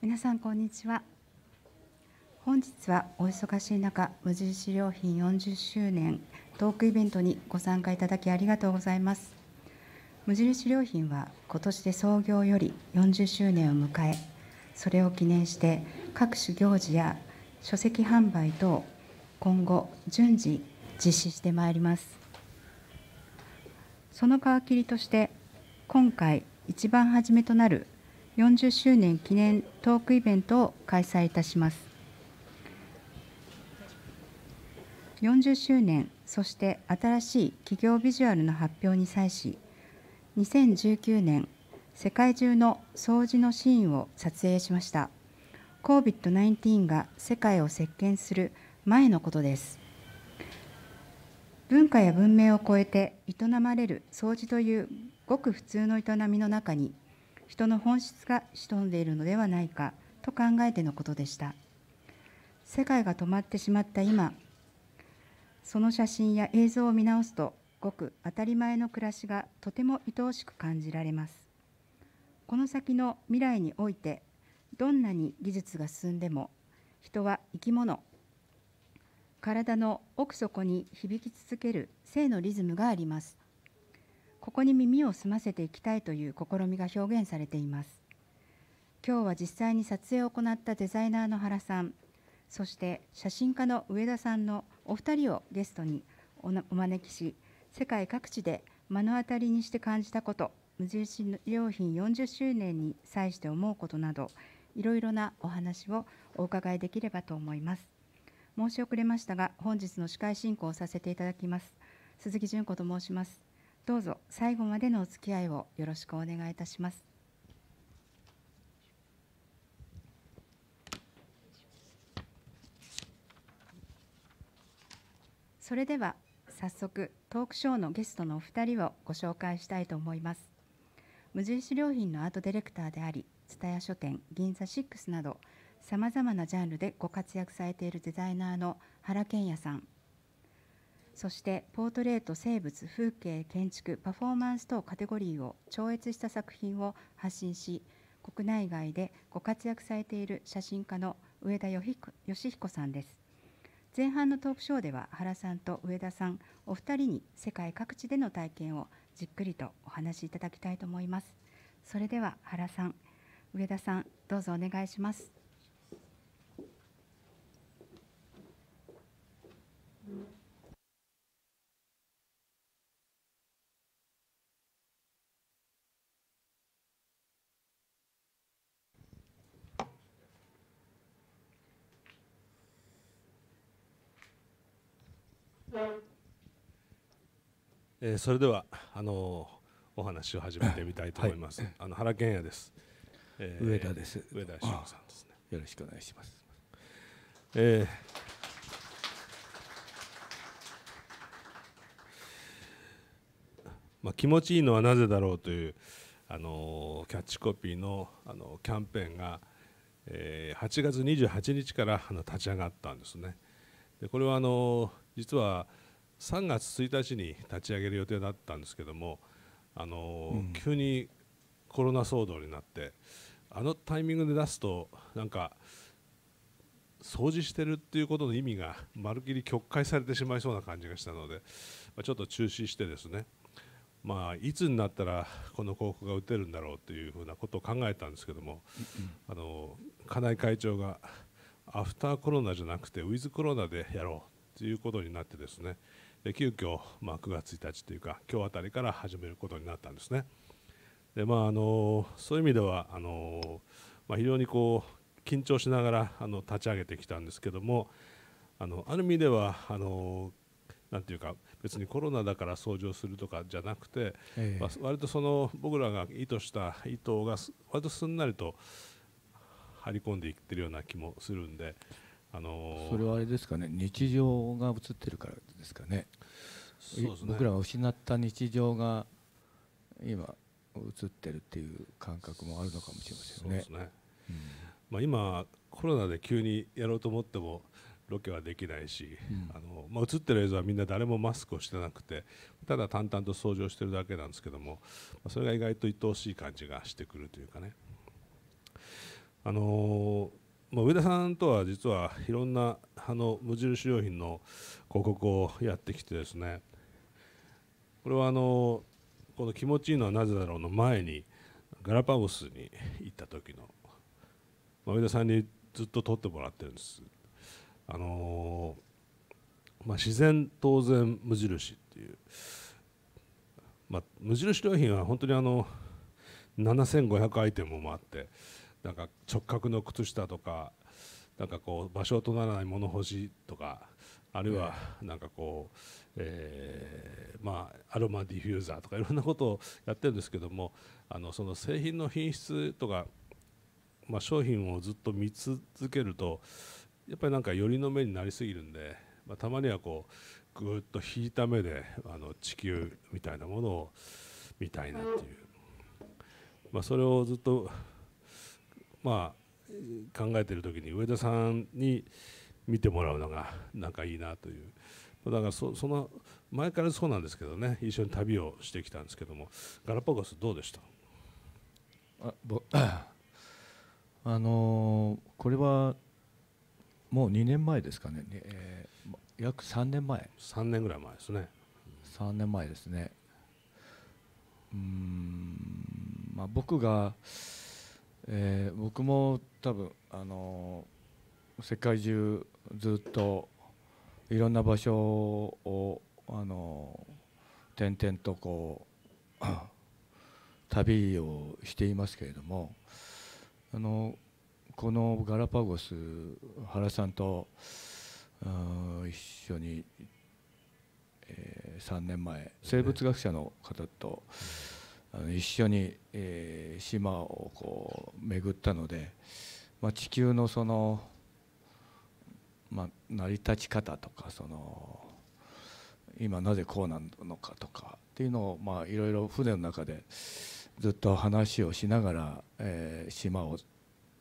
皆さんこんにちは。本日はお忙しい中、無印良品40周年トークイベントにご参加いただきありがとうございます。無印良品は今年で創業より40周年を迎え、それを記念して各種行事や書籍販売等今後順次実施してまいります。その皮切りとして今回一番初めとなる40周年記念トークイベントを開催いたします。40周年、そして新しい企業ビジュアルの発表に際し、2019年、世界中の掃除のシーンを撮影しました。COVID-19 が世界を席巻する前のことです。文化や文明を超えて営まれる掃除というごく普通の営みの中に、人の本質が潜んでいるのではないかと考えてのことでした。世界が止まってしまった今、その写真や映像を見直すと、ごく当たり前の暮らしがとても愛おしく感じられます。この先の未来において、どんなに技術が進んでも、人は生き物、体の奥底に響き続ける生のリズムがあります。ここに耳を澄ませていきたいという試みが表現されています。今日は実際に撮影を行ったデザイナーの原さん、そして写真家の上田さんのお二人をゲストにお招きし、世界各地で目の当たりにして感じたこと、無印良品40周年に際して思うことなど、いろいろなお話をお伺いできればと思います。申し遅れましたが、本日の司会進行をさせていただきます鈴木純子と申します。どうぞ最後までのお付き合いをよろしくお願いいたします。それでは早速トークショーのゲストのお二人をご紹介したいと思います。無印良品のアートディレクターであり、蔦屋書店、銀座6などさまざまなジャンルでご活躍されているデザイナーの原健也さん、そしてポートレート、生物、風景、建築、パフォーマンス等カテゴリーを超越した作品を発信し、国内外でご活躍されている写真家の上田義彦さんです。前半のトークショーでは原さんと上田さんお二人に世界各地での体験をじっくりとお話しいただきたいと思います。それでは原さん、上田さん、どうぞお願いします。それではお話を始めてみたいと思います。はい、原健也です。上田です。上田修子さんですね。よろしくお願いします。気持ちいいのはなぜだろうというキャッチコピーのキャンペーンが、8月28日から立ち上がったんですね。でこれは実は3月1日に立ち上げる予定だったんですけども、急にコロナ騒動になって、タイミングで出すとなんか掃除してるっていうことの意味がまるっきり曲解されてしまいそうな感じがしたので、ちょっと中止してですね、いつになったらこの広告が打てるんだろうというふうなことを考えたんですけども、金井会長がアフターコロナじゃなくてウィズコロナでやろうということになってですね、で急遽9月1日というか今日あたりから始めることになったんですね。でそういう意味では非常に緊張しながら立ち上げてきたんですけども、ある意味ではなんていうか別にコロナだから掃除をするとかじゃなくて、割と僕らが意図した意図が割とすんなりと張り込んでいってるような気もするんで、それはあれですかね、日常が映ってるからですかね。そうですね、僕らが失った日常が今映ってるっていう感覚もあるのかもしれませんね。そうですね、今コロナで急にやろうと思ってもロケはできないし、映ってる映像はみんな誰もマスクをしてなくて、ただ淡々と掃除をしてるだけなんですけども、それが意外と愛おしい感じがしてくるというかね、上田さんとは実はいろんな無印良品の広告をやってきてですね、これはこの気持ちいいのはなぜだろうの前にガラパゴスに行った時の、上田さんにずっと撮ってもらってるんです。自然当然無印っていう、無印良品は本当に7500アイテムもあって、なんか直角の靴下とか、なんかこう場所を取らない物干しとか、あるいはなんかこう、アロマディフューザーとかいろんなことをやってるんですけども、その製品の品質とか、商品をずっと見続けるとやっぱりなんかよりの目になりすぎるんで、たまにはこうぐーっと引いた目で地球みたいなものを見たいなっていう、それをずっと考えている時に上田さんに見てもらうのがなんかいいなという、だからその前からそうなんですけどね、一緒に旅をしてきたんですけども、ガラパゴスどうでした？これはもう2年前ですかね、約3年前。3年ぐらい前ですね。3年前ですね。僕も多分世界中ずっといろんな場所を転々とこう旅をしていますけれども、このガラパゴス、原さんと一緒に、3年前生物学者の方と一緒に、島をこう巡ったので、地球のその、成り立ち方とか、今なぜこうなのかとかっていうのをいろいろ船の中でずっと話をしながら、島を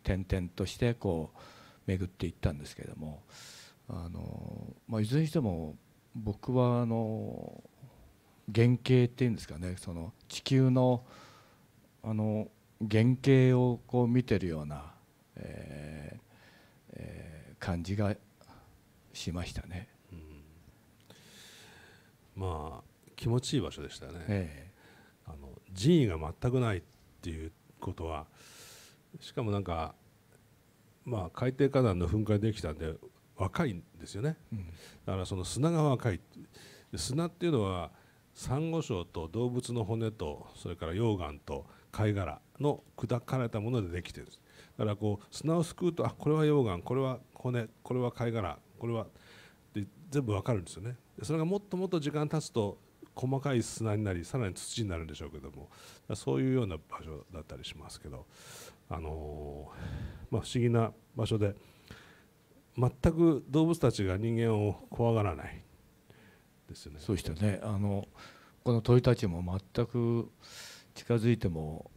転々としてこう巡っていったんですけれども、いずれにしても僕は原型っていうんですかね、その地球の原型をこう見てるような、感じがしましたね。気持ちいい場所でしたね。人為が全くないっていうことは、しかもなんか海底火山の噴火できたんで若いんですよね。だからその砂が若い。砂っていうのはサンゴ礁と動物の骨と、それから溶岩と貝殻の砕かれたものでできてるんです。だからこう砂をすくうと、これは溶岩、これは骨、これは貝殻、これはで全部わかるんですよね。それがもっともっと時間経つと細かい砂になり、さらに土になるんでしょうけども、そういうような場所だったりしますけど、不思議な場所で、全く動物たちが人間を怖がらないですよね。そうでしたね。この鳥たちも全く近づいても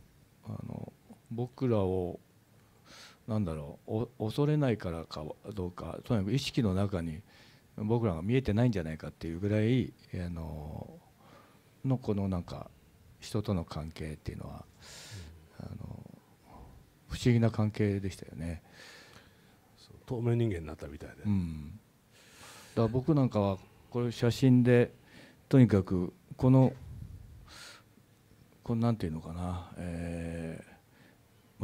僕らを恐れないからかどうか、とにかく意識の中に僕らが見えてないんじゃないかっていうぐらいこのなんか人との関係っていうのは不思議な関係でしたよね。透明人間になったみたいで、だから僕なんかはこれ写真でとにかくこのなんていうのかな、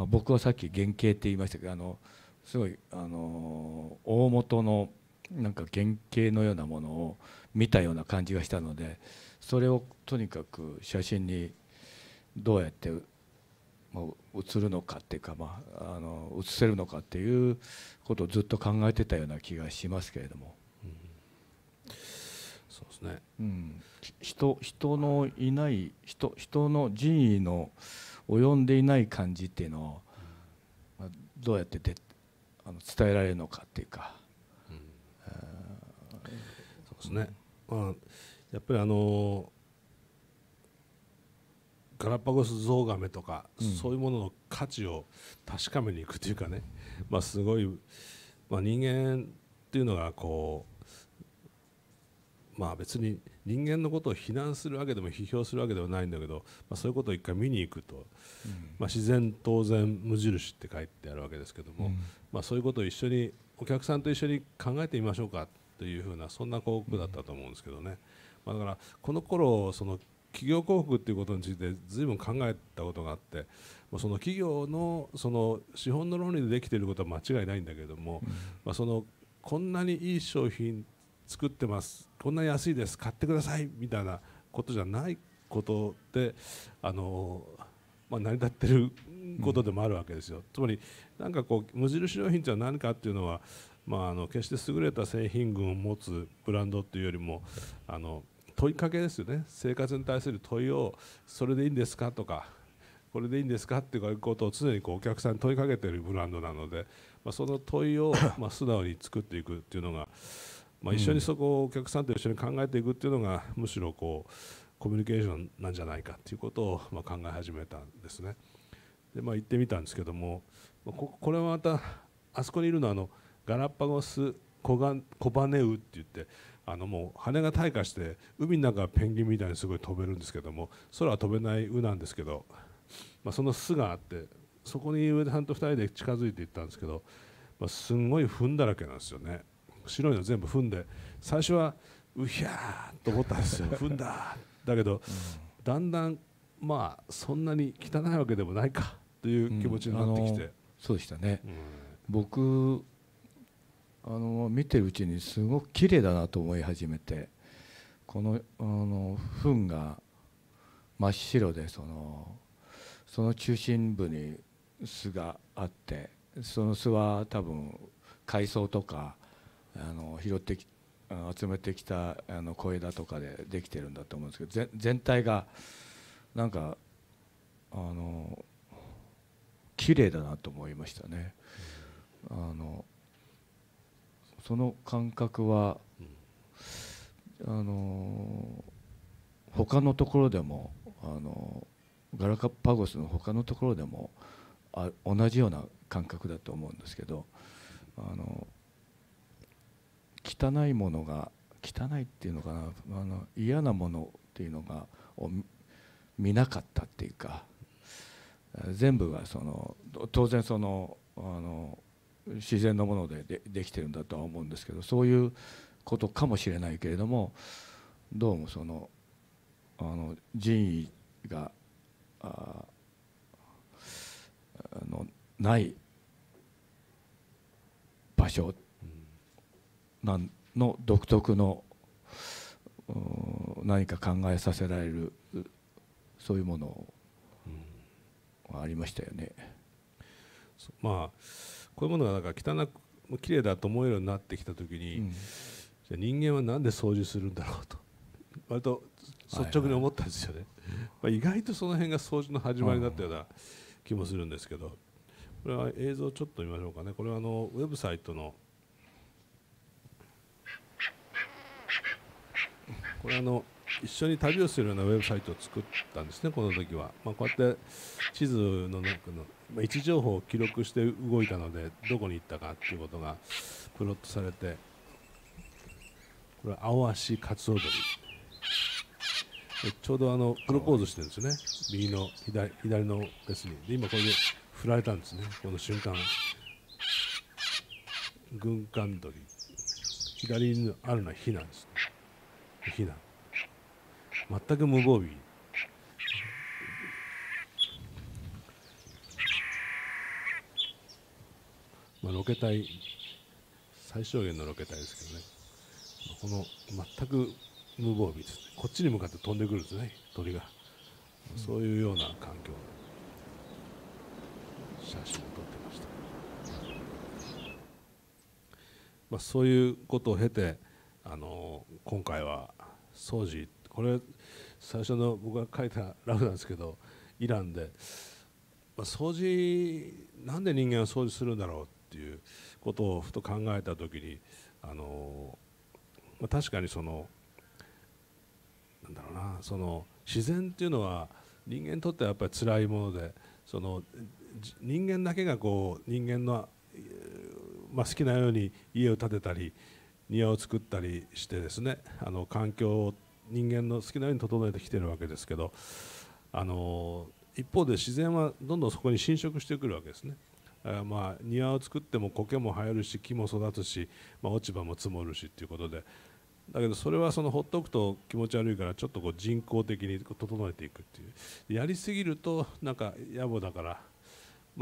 僕はさっき原型って言いましたけど、すごい大元のなんか原型のようなものを見たような感じがしたので、それをとにかく写真にどうやって写るのかっていうか、写せるのかっていうことをずっと考えてたような気がしますけれども、そうですね、人のいない人の人為の及んでいない感じっていうのを、どうやって伝えられるのかっていうか、そうですね。やっぱりガラパゴスゾウガメとか、そういうものの価値を確かめに行くというかね、すごい、人間っていうのがこう、まあ別に人間のことを非難するわけでも批評するわけではないんだけど、そういうことを一回見に行くと、自然当然無印って書いてあるわけですけども、そういうことを一緒にお客さんと一緒に考えてみましょうかというふうなそんな広告だったと思うんですけどね。だからこの頃その企業広告っていうことについて随分考えたことがあって、その企業のその資本の論理でできていることは間違いないんだけれども、そのこんなにいい商品作ってます、こんなに安いです、買ってくださいみたいなことじゃないことで成り立ってることでもあるわけですよ。つまりなんかこう無印良品というのは何かっていうのは、決して優れた製品群を持つブランドっていうよりも問いかけですよね。生活に対する問いを、それでいいんですかとか、これでいいんですかっていうことを常にこうお客さんに問いかけているブランドなので、その問いを素直に作っていくっていうのが、一緒にそこをお客さんと一緒に考えていくっていうのがむしろこうコミュニケーションなんじゃないかっていうことを考え始めたんですね。で行ってみたんですけども、これはまたあそこにいるのはガラパゴスコバネウって言って、もう羽が退化して海の中はペンギンみたいにすごい飛べるんですけども、空は飛べないウなんですけど、その巣があって、そこに上田さんと2人で近づいていったんですけど、すんごい糞だらけなんですよね。白いの全部糞で、最初はうひゃーと思ったんですよ糞だだけど、だんだんそんなに汚いわけでもないかという気持ちになってきて、そうでしたね、僕見てるうちにすごく綺麗だなと思い始めて、この糞が真っ白で、その中心部に巣があって、その巣は多分海藻とか拾って集めてきた小枝とかでできてるんだと思うんですけど、全体がなんか綺麗だなと思いましたね。その感覚は他のところでもガラパゴスの他のところでも同じような感覚だと思うんですけど、汚いものが汚いっていうのかな、嫌なものっていうのが見なかったっていうか、全部が当然自然のものでできてるんだとは思うんですけど、そういうことかもしれないけれども、どうも人為がない場所の独特の何か考えさせられる、そういうものがありましたよね。こういうものがなんか汚く綺麗だと思えるようになってきた時に、じゃあ人間はなんで掃除するんだろうと割と率直に思ったんですよね。意外とその辺が掃除の始まりだったような気もするんですけど、これは映像ちょっと見ましょうかね。これはウェブサイトの、これ一緒に旅をするようなウェブサイトを作ったんですね、この時は。こうやって地図の中の位置情報を記録して動いたので、どこに行ったかっていうことがプロットされて、これは青足カツオドリ、ちょうどプロポーズしてるんですよね、右の左のレスに。で今これで振られたんですね、この瞬間。軍艦鳥、左にあるのはヒナですね。ヒナ全く無防備。ロケ隊、最小限のロケ隊ですけどね、この全く無防備ですね。こっちに向かって飛んでくるんですね、鳥が。そういうような環境で写真を撮ってました。そういうことを経て今回は掃除、これ最初の僕が書いたラフなんですけど、イランで、掃除、なんで人間は掃除するんだろうっていうことをふと考えた時に、確かになんだろうな、自然っていうのは人間にとってはやっぱり辛いもので、人間だけがこう人間の、好きなように家を建てたり庭を作ったりしてですね、環境を人間の好きなように整えてきてるわけですけど、一方で自然はどんどんそこに侵食してくるわけですね。まあ庭を作っても苔も生えるし木も育つし、落ち葉も積もるしっていうことで、だけどそれはほっとくと気持ち悪いから、ちょっと人工的に整えていくっていう、やりすぎるとなんか野暮だから、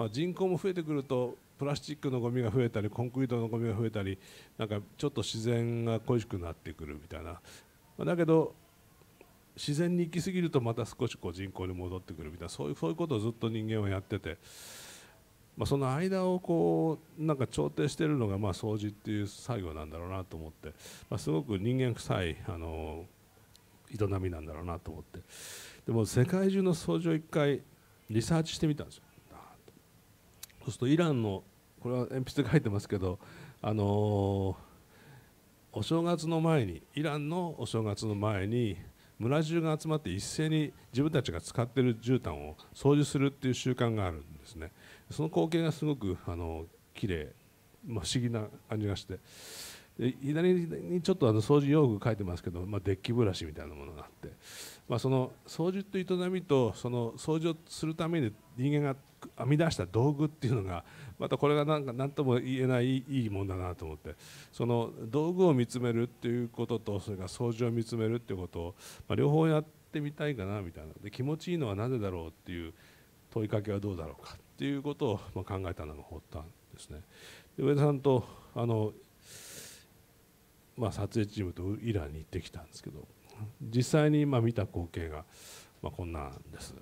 人口も増えてくるとプラスチックのゴミが増えたりコンクリートのゴミが増えたり、なんかちょっと自然が恋しくなってくるみたいな、だけど自然に行き過ぎるとまた少し人口に戻ってくるみたいな、そういうことをずっと人間はやってて、その間をなんか調停しているのが掃除っていう作業なんだろうなと思って、すごく人間臭い営みなんだろうなと思って、でも世界中の掃除を一回リサーチしてみたんですよ。そうするとイランの、これは鉛筆で書いてますけど、お正月の前に、イランのお正月の前に村中が集まって一斉に自分たちが使っている絨毯を掃除するっていう習慣があるんですね。その光景がすごく綺麗、不思議な感じがして、左にちょっと掃除用具書いてますけど、デッキブラシみたいなものがあって、その掃除という営みと、その掃除をするために人間が編み出した道具っていうのが、またこれが何とも言えないいいもんだなと思って、その道具を見つめるっていうことと、それから掃除を見つめるっていうことを、両方やってみたいかなみたいな。で、気持ちいいのはなぜだろうっていう問いかけはどうだろうかっていうことを考えたのが発端ですね。で、上田さんと撮影チームとイランに行ってきたんですけど、実際に見た光景がこんなんです。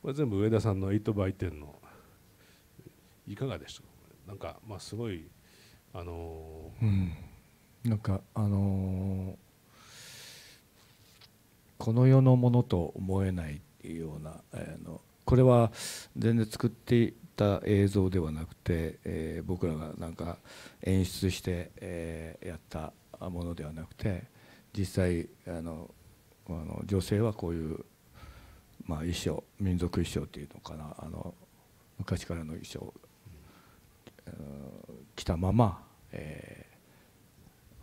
これ全部上田さんの8売店の、いかがでしたか。なんかすごいなんかこの世のものと思えないようなこれは全然作っていた映像ではなくて、僕らがなんか演出して、やったものではなくて、実際女性はこういう、衣装、民族衣装っていうのかな、昔からの衣装を着たまま、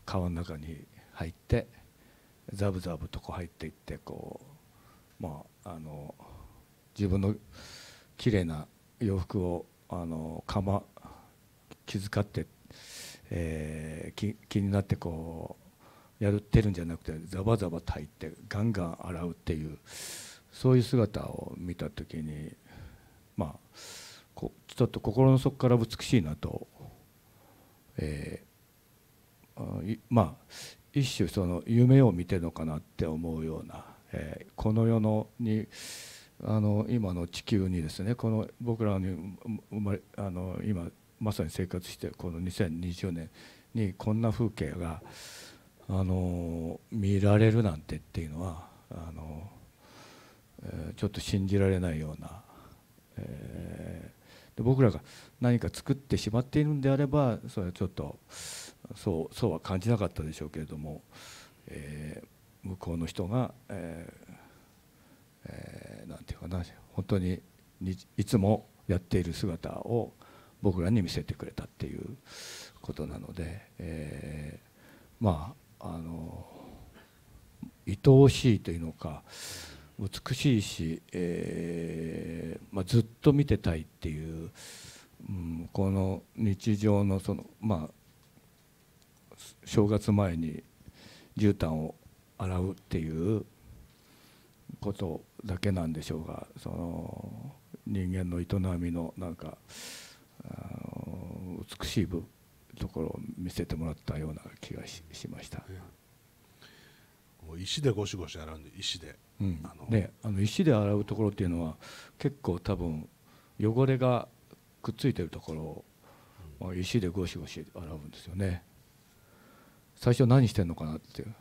川の中に入ってザブザブと入っていって、自分のきれいな洋服を気遣って、気になってやってるんじゃなくて、ザバザバと入ってガンガン洗うっていう、そういう姿を見た時に、ちょっと心の底から美しいなと、一種その夢を見てるのかなって思うような、この世のに今の地球にですね、この僕らに今まさに生活してこの2020年にこんな風景が見られるなんてっていうのはちょっと信じられないような、で僕らが何か作ってしまっているんであれば、それはちょっとそうは感じなかったでしょうけれども、向こうの人が、なんていうかな、本当にいつもやっている姿を僕らに見せてくれたっていうことなので、愛おしいというのか美しいし、ずっと見てたいっていう、この日常の正月前に絨毯を洗うっていうことだけなんでしょうが、その人間の営みのなんか美しいところを見せてもらったような気がしました。もう石でゴシゴシ洗うんで、石で、石で洗うところっていうのは結構多分汚れがくっついてるところを石でゴシゴシ洗うんですよね。最初何してんのかなっていう、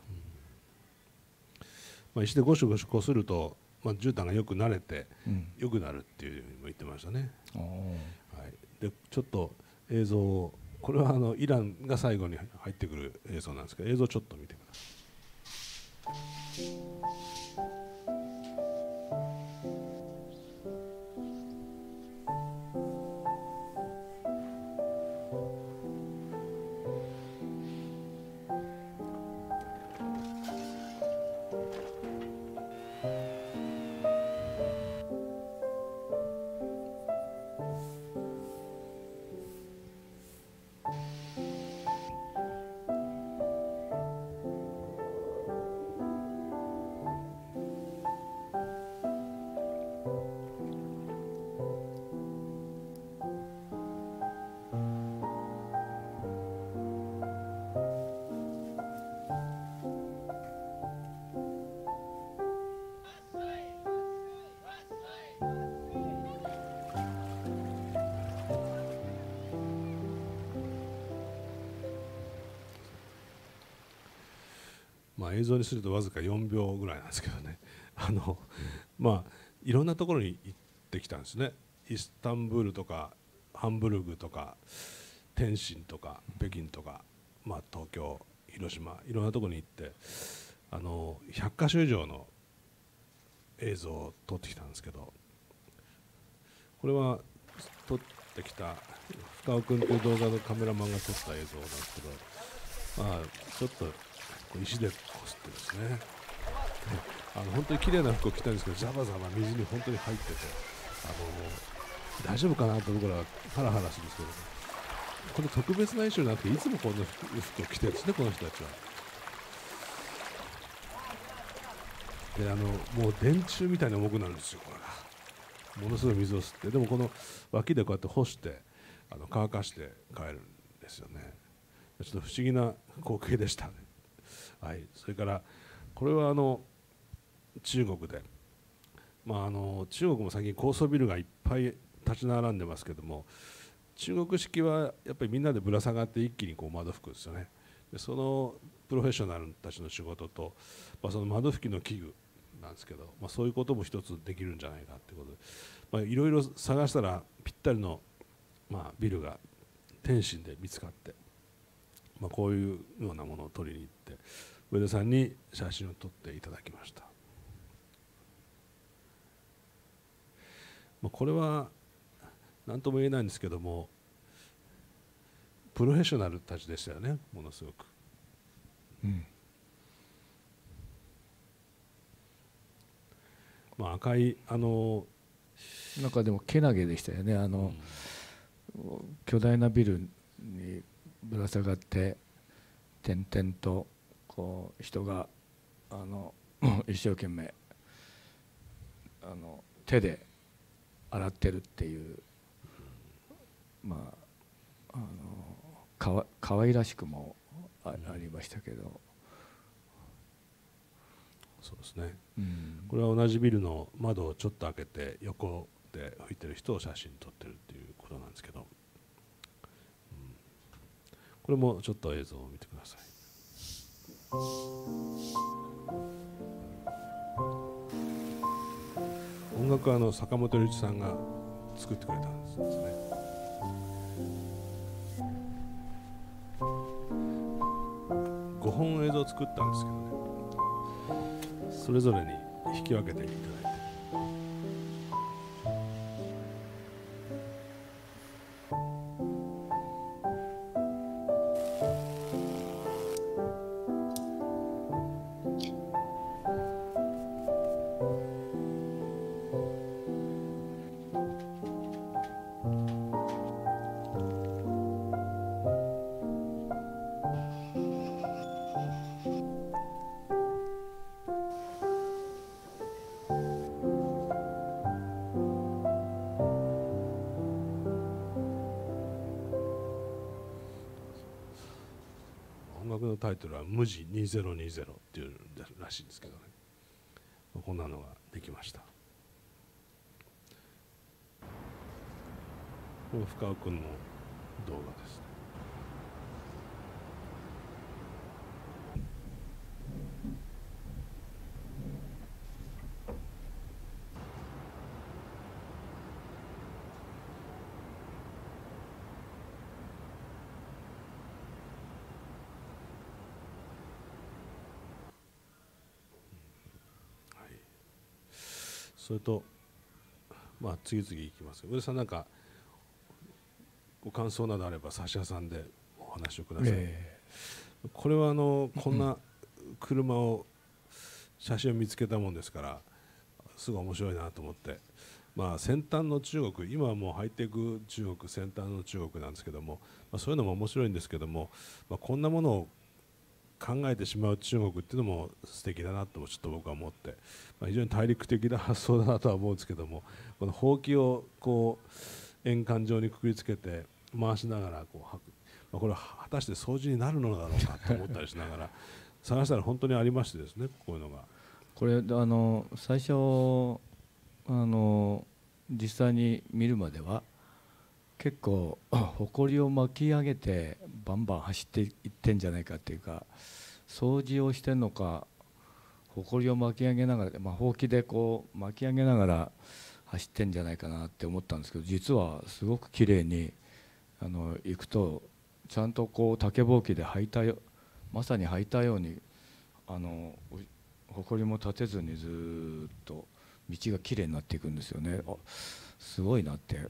石でゴシゴシこすると、絨毯がよく慣れてよくなるっていうふうにも言ってましたね。でちょっと映像を、これはイランが最後に入ってくる映像なんですけど、映像ちょっと見てください。映像にするとわずか4秒ぐらいなんですけどねいろんなところに行ってきたんですね。イスタンブールとかハンブルグとか天津とか北京とか、東京、広島、いろんなところに行って100カ所以上の映像を撮ってきたんですけど、これは撮ってきた深尾君という動画のカメラマンが撮った映像なんですけど、ちょっと石でこすってですね、本当に綺麗な服を着たんですけど、ザバザバ水に本当に入ってて、大丈夫かなと僕らはハラハラするんですけど、これ特別な衣装じゃなくていつもこの服を着てるんですね、この人たちは。でもう電柱みたいに重くなるんですよ、これが。ものすごい水を吸って、でもこの脇でこうやって干して乾かして帰るんですよね。ちょっと不思議な光景でしたね。はい、それからこれは中国で、中国も最近高層ビルがいっぱい立ち並んでますけども、中国式はやっぱりみんなでぶら下がって一気に窓拭くんですよね。でそのプロフェッショナルたちの仕事と、その窓拭きの器具なんですけど、そういうことも一つできるんじゃないかということで、いろいろ探したらぴったりの、ビルが天津で見つかって、こういうようなものを取りに行って上田さんに写真を撮っていただきました。これは何とも言えないんですけども、プロフェッショナルたちでしたよね、ものすごく。赤いなんかでもけなげでしたよね。巨大なビルにぶら下がって点々と人が一生懸命手で洗ってるっていう、かわいらしくもありましたけど。そうですね、これは同じビルの窓をちょっと開けて横で吹いてる人を写真撮ってるっていうことなんですけど、これもちょっと映像を見てください。音楽は坂本龍一さんが作ってくれたんですね。5本映像を作ったんですけどね、それぞれに引き分けていただいて、音楽のタイトルは無地2020っていうらしいんですけどね、こんなのができました。これ深尾君の動画ですね。それと次々いきます。上田さん、なんかご感想などあれば差し挟んでお話をください。これはこんな車を写真を見つけたもんですからすごい面白いなと思って、先端の中国、今はもうハイテク中国、先端の中国なんですけども、そういうのも面白いんですけども、こんなものを考えてしまう中国っていうのも素敵だなとちょっと僕は思って、非常に大陸的な発想だなとは思うんですけども、このほうきを円環状にくくりつけて回しながらこれは果たして掃除になるのだろうかと思ったりしながら探したら本当にありましてですね、こういうのが。これ最初実際に見るまでは結構埃を巻き上げてバンバン走っていってんじゃないかっていうか、掃除をしてるのか、埃を巻き上げながら、ほうきでこう巻き上げながら走ってんじゃないかなって思ったんですけど、実はすごくきれいに行くとちゃんとこう竹ぼうきで履いたよ、まさに履いたように埃も立てずにずっと道がきれいになっていくんですよね。すごいなって、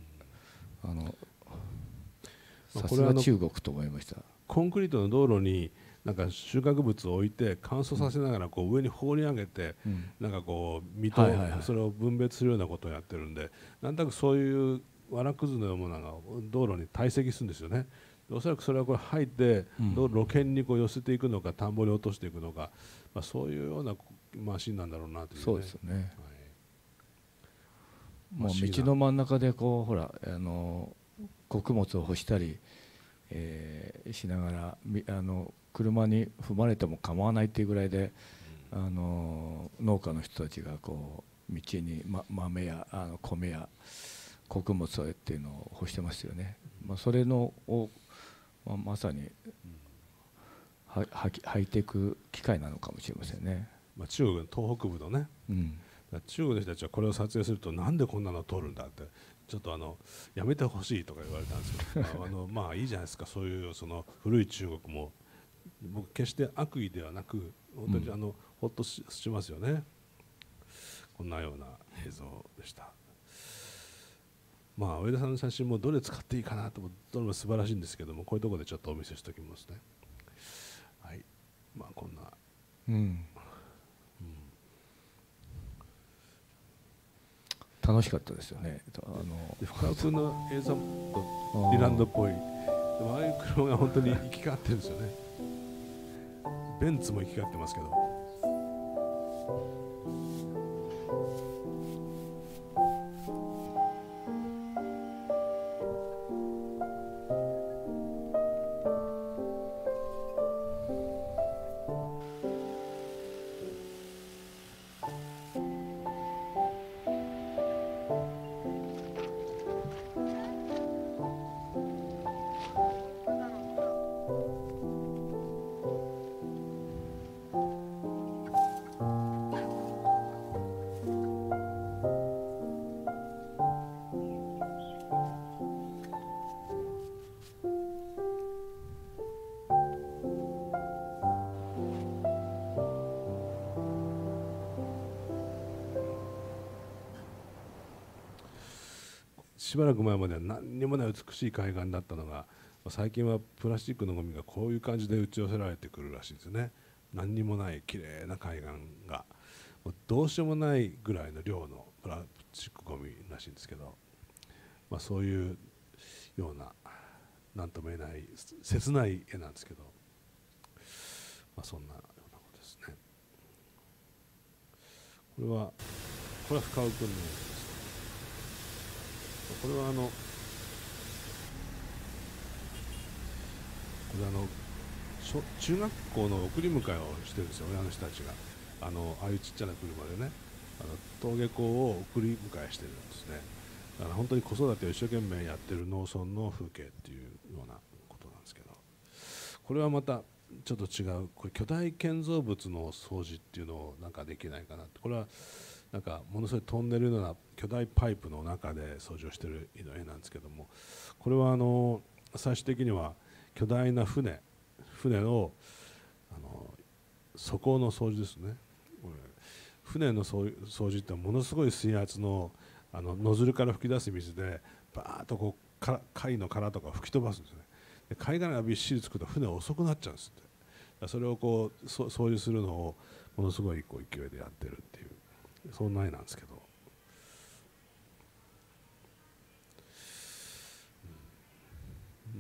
さすが中国と思いました。コンクリートの道路になんか収穫物を置いて乾燥させながらこう上に放り上げて、なんかこう実とそれを分別するようなことをやってるんで、なんとなくそういう藁くずのようなものが道路に堆積するんですよね。おそらくそれはこれ入って路肩にこう寄せていくのか田んぼに落としていくのか、そういうようなマシンなんだろうなというね。そうですよね。もう道の真ん中でこうほら穀物を干したり、しながら車に踏まれても構わないっていうぐらいで、農家の人たちがこう道に、豆や米や穀物っていうのを干してますよね。それのを、まさに履いていく機会なのかもしれませんね。中国の東北部のね、中国の人たちはこれを撮影するとなんでこんなの通るんだってちょっとやめてほしいとか言われたんですけどいいじゃないですか。そういうその古い中国も僕決して悪意ではなく本当にほっとしますよね。こんなような映像でした。上田さんの写真もどれ使っていいかなとどれも素晴らしいんですけども、こういうところでちょっとお見せしておきますね。はい、こんな、楽しかったですよね。深尾君の映像もリランドっぽい。でもああいう車が本当に行き交ってるんですよね。ベンツも行き交ってますけど。しばらく前までは何にもない美しい海岸だったのが、最近はプラスチックのゴミがこういう感じで打ち寄せられてくるらしいんですよね。何にもない綺麗な海岸がどうしようもないぐらいの量のプラスチックゴミらしいんですけど、そういうような何とも言えない切ない絵なんですけど、そんなようなことですね。これは深尾君の絵です。これは中学校の送り迎えをしてるんですよ、親の人たちが。ああいうちっちゃな車でね、登下校を送り迎えしてるんですね。だから本当に子育てを一生懸命やってる農村の風景っていうようなことなんですけど、これはまたちょっと違う、これ巨大建造物の掃除っていうのをなんかできないかなって。これはなんかものすごいトンネルのような巨大パイプの中で掃除をしている絵なんですけども、これは最終的には巨大な船の底の掃除ですね。船の掃除ってものすごい水圧のノズルから噴き出す水でバーッとこう貝の殻とか吹き飛ばすんですね。で貝殻がびっしりつくと船は遅くなっちゃうんですって。それをこう掃除するのをものすごいこう勢いでやってるっていう、そんな絵なんですけど、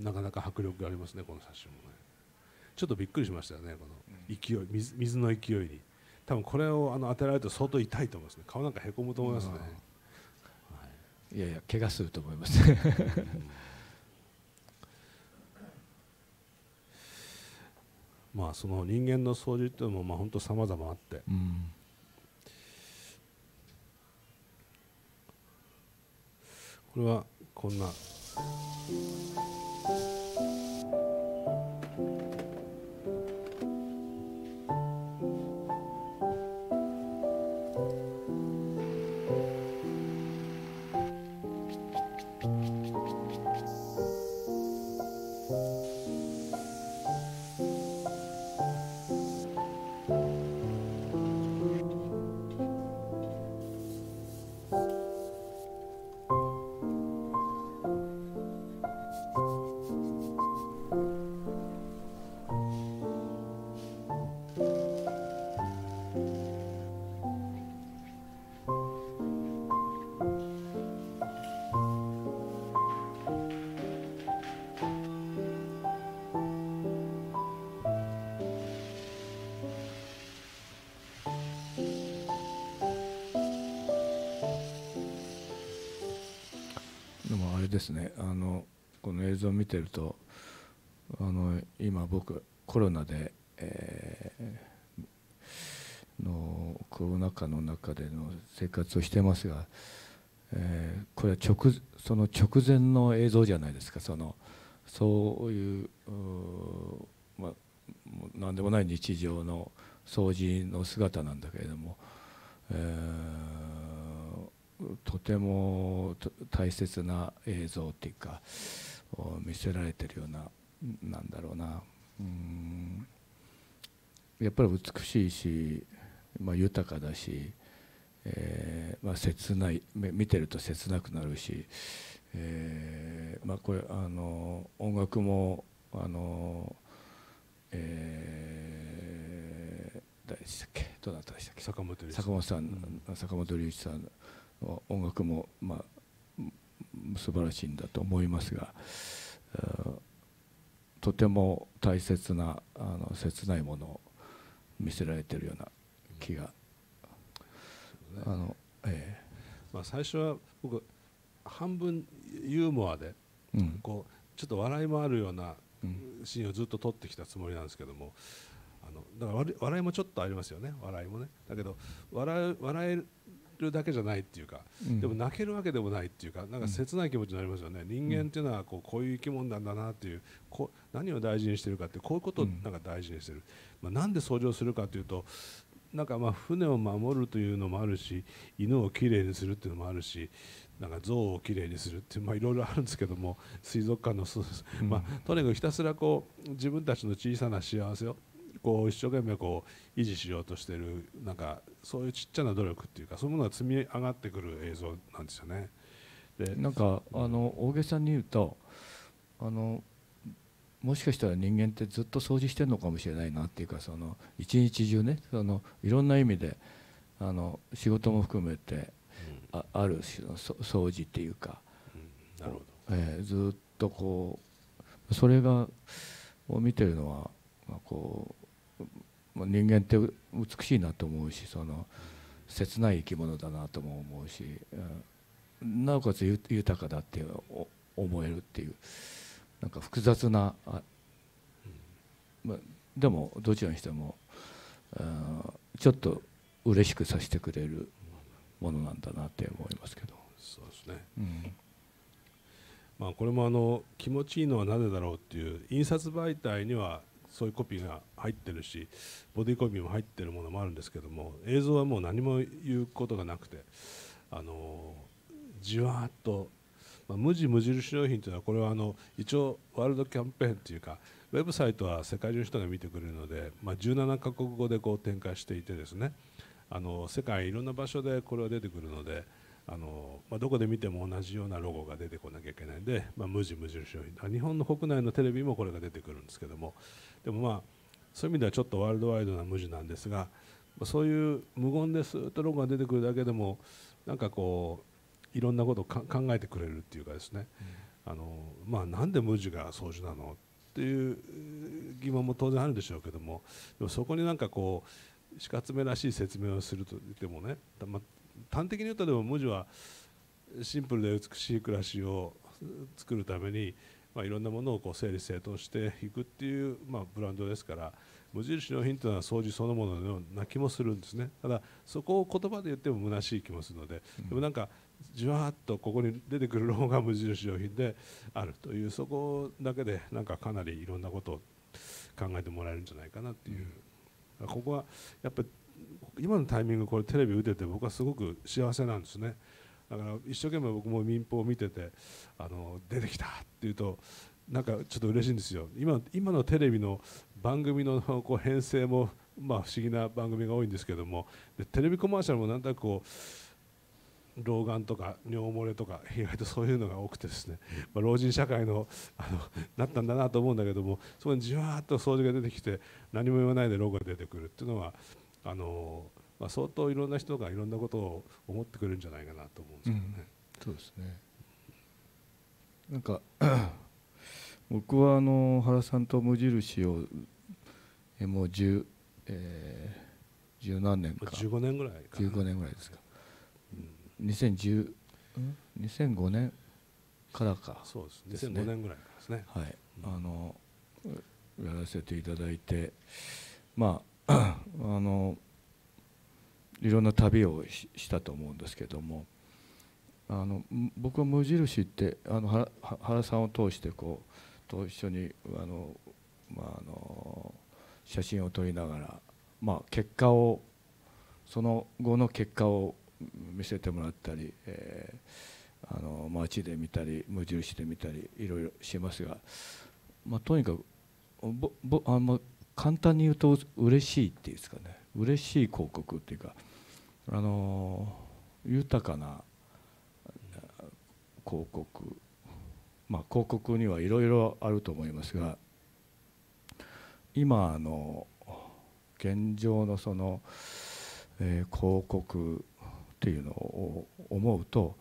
なかなか迫力がありますね、この写真もね。ちょっとびっくりしましたよね、この勢い、水の勢いに。多分これを当てられると相当痛いと思いますね。顔なんかへこむと思いますね。いやいや、怪我すると思いますその人間の掃除っていうのも本当様々あって、これはこんなですね、この映像を見てると今僕コロナで、コロナ禍の中での生活をしてますが、これはその直前の映像じゃないですか。そういうまあ何でもない日常の掃除の姿なんだけれども、とても大切な映像っていうか見せられてるような、なんだろうな、やっぱり美しいし、豊かだし、切ない、見てると切なくなるし、これ音楽も誰でしたっけ、どなたでしたっけ、坂本龍一さんの音楽も素晴らしいんだと思いますが、とても大切な切ないものを見せられているような気が、最初は僕半分ユーモアで、こうちょっと笑いもあるようなシーンをずっと撮ってきたつもりなんですけども、だから笑いもちょっとありますよね、笑いもね。だけど笑えるだけじゃないっていうか、でも泣けるわけでもないっていうか、なんか切ない気持ちになりますよね。人間っていうのはこういう生き物なんだなっていう、何を大事にしてるかって、こういうことをなんか大事にしてる。なんで掃除をするかというと、なんか船を守るというのもあるし、犬をきれいにするっていうのもあるし、なんか象をきれいにするっていう、いろいろあるんですけども、水族館のとにかくひたすら自分たちの小さな幸せを一生懸命維持しようとしている、なんかそういうちっちゃな努力っていうか、そういうものが積み上がってくる映像なんですよね。でなんか大げさに言うともしかしたら人間ってずっと掃除してるのかもしれないなっていうか、一日中ね、いろんな意味で仕事も含めて、ある種の掃除っていうか、なるほど、ずっとそれが見てるのは人間って美しいなと思うし、切ない生き物だなとも思うし、なおかつ豊かだって思えるっていう、なんか複雑な、でもどちらにしてもちょっと嬉しくさせてくれるものなんだなって思いますけど。そうですね。これも気持ちいいのはなぜだろうっていう印刷媒体にはそういうコピーが入ってるし、ボディコピーも入ってるものもあるんですけども、映像はもう何も言うことがなくて、じわーっと、無地無印良品というのは、これは一応ワールドキャンペーンというか、ウェブサイトは世界中の人が見てくれるので、17カ国語で展開していてですね、世界いろんな場所でこれは出てくるので、どこで見ても同じようなロゴが出てこなきゃいけないんで、無地無印良品、日本の国内のテレビもこれが出てくるんですけども、でもそういう意味ではちょっとワールドワイドな無地なんですが、そういう無言でスーッとロゴが出てくるだけでも、なんかいろんなことを考えてくれるっていうかですね、なんで無地が掃除なのっていう疑問も当然あるでしょうけども、でもそこになんか死活目らしい説明をすると言ってもね、端的に言うと、でも無地はシンプルで美しい暮らしを作るために、いろんなものを整理整頓していくっていう、ブランドですから、無印良品というのは掃除そのもののような気もするんですね。ただそこを言葉で言っても虚しい気もするので、でもなんかじわっとここに出てくるロゴが無印良品であるという、そこだけでなんかかなりいろんなことを考えてもらえるんじゃないかなっていう、ここはやっぱり今のタイミング、これテレビ打てて僕はすごく幸せなんですね。だから一生懸命僕も民放を見てて、出てきたっていうとなんかちょっと嬉しいんですよ。今のテレビの番組の編成も不思議な番組が多いんですけども、でテレビコマーシャルもなんとなく老眼とか尿漏れとか意外とそういうのが多くてですね、老人社会のなったんだなと思うんだけども、そこにじわーっと掃除が出てきて何も言わないでロゴが出てくるっていうのは相当いろんな人がいろんなことを思ってくれるんじゃないかなと思うんですけどね。そうですね。なんか僕は原さんと無印をもう十何年か、15年ぐらいかな、15年ぐらいですか、2005年からかそうですね、2005年ぐらいからですね。はい、やらせていただいて、まあいろんな旅をしたと思うんですけども、僕は無印って原さんを通してと一緒に写真を撮りながら、結果をその後の結果を見せてもらったり、街で見たり無印で見たりいろいろしますが、とにかく簡単に言うと嬉しいっていうんですかね、嬉しい広告っていうか、豊かな広告、広告にはいろいろあると思いますが、今現状のその、広告っていうのを思うと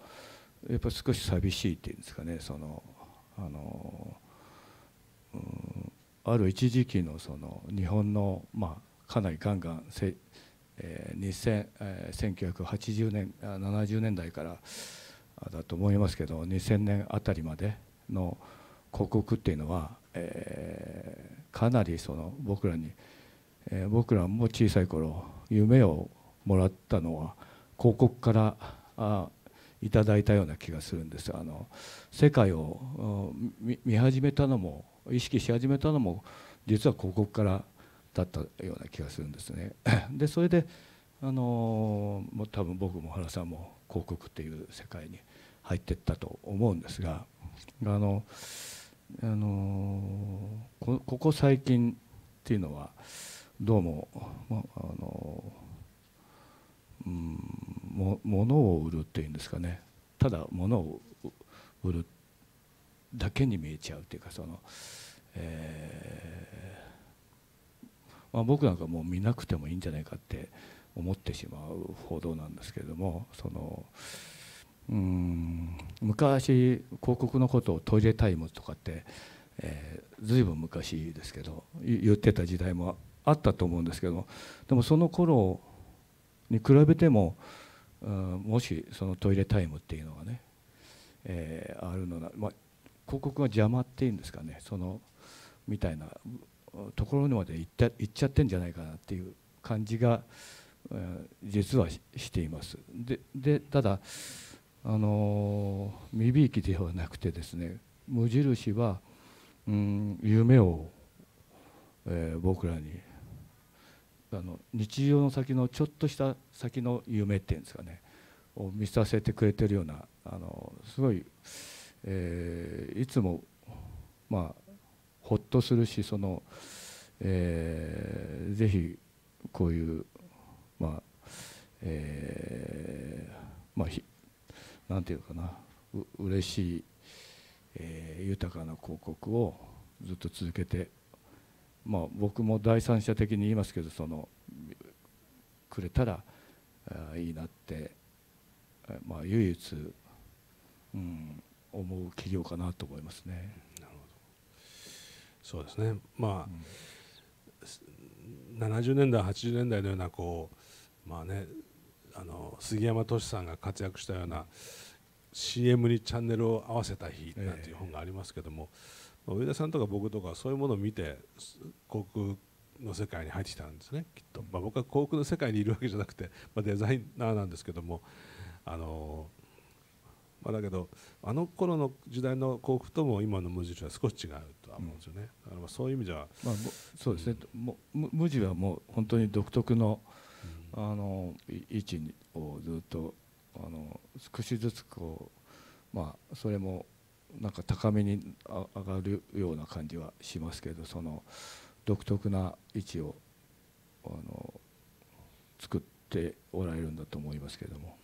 やっぱり少し寂しいっていうんですかね、ある一時期のその日本のかなりガンガン1980年70年代からだと思いますけど、2000年あたりまでの広告っていうのは、かなりその僕らも小さい頃夢をもらったのは広告からいただいたような気がするんです。世界を見始めたのも意識し始めたのも実は広告からだったような気がするんですね。でそれでもう多分僕も原さんも広告っていう世界に入っていったと思うんですが、ここ最近っていうのはどうも物を売るっていうんですかね、ただ物を売るだけに見えちゃうっていうか、僕なんかもう見なくてもいいんじゃないかって思ってしまうほどなんですけれども、昔広告のことをトイレタイムとかって、随分昔ですけど言ってた時代もあったと思うんですけど、でもその頃に比べても、もしそのトイレタイムっていうのがね、あるのな、広告が邪魔っていうんですかね、みたいなところにまで行っちゃってんじゃないかなっていう感じが、実はしています。でただ身びいきではなくてですね、無印は、夢を、僕らに日常の先のちょっとした先の夢っていうんですかねを見させてくれてるような、すごい、いつもほっとするし、ぜひこういうなんていうかな、嬉しい、豊かな広告をずっと続けて、僕も第三者的に言いますけど、くれたらいいなって、唯一、思う企業かなと思いますね。なるほど。そうですね。70年代80年代のような杉山敏さんが活躍したような CM にチャンネルを合わせた日なんていう本がありますけども、上田さんとか僕とかそういうものを見て航空の世界に入ってきたんですね、きっと。僕は航空の世界にいるわけじゃなくて、デザイナーなんですけども、だけどあの頃の時代の航空とも今の無印は少し違うとは思うんですよね。だからそういう意味では、そうですね、無地はもう本当に独特の、位置をずっと少しずつそれもなんか高めに上がるような感じはしますけど、その独特な位置を作っておられるんだと思いますけれども、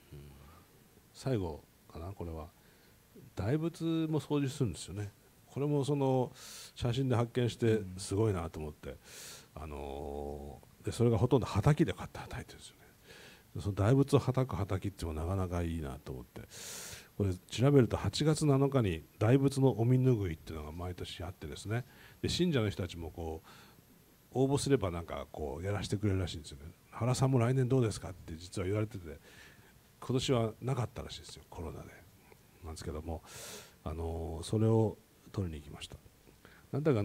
最後かな、これは大仏も掃除するんですよね。これもその写真で発見してすごいなと思って、でそれがほとんどはたきでこうやってはたいてるんですよね。その大仏をはたくはたきっていうのもなかなかいいなと思って、これ調べると8月7日に大仏のお身拭いっていうのが毎年あってですね、で信者の人たちも応募すればなんかやらせてくれるらしいんですよね。原さんも来年どうですかって実は言われてて、今年はなかったらしいですよ、コロナでなんですけども、それを撮りに行きました。なんだか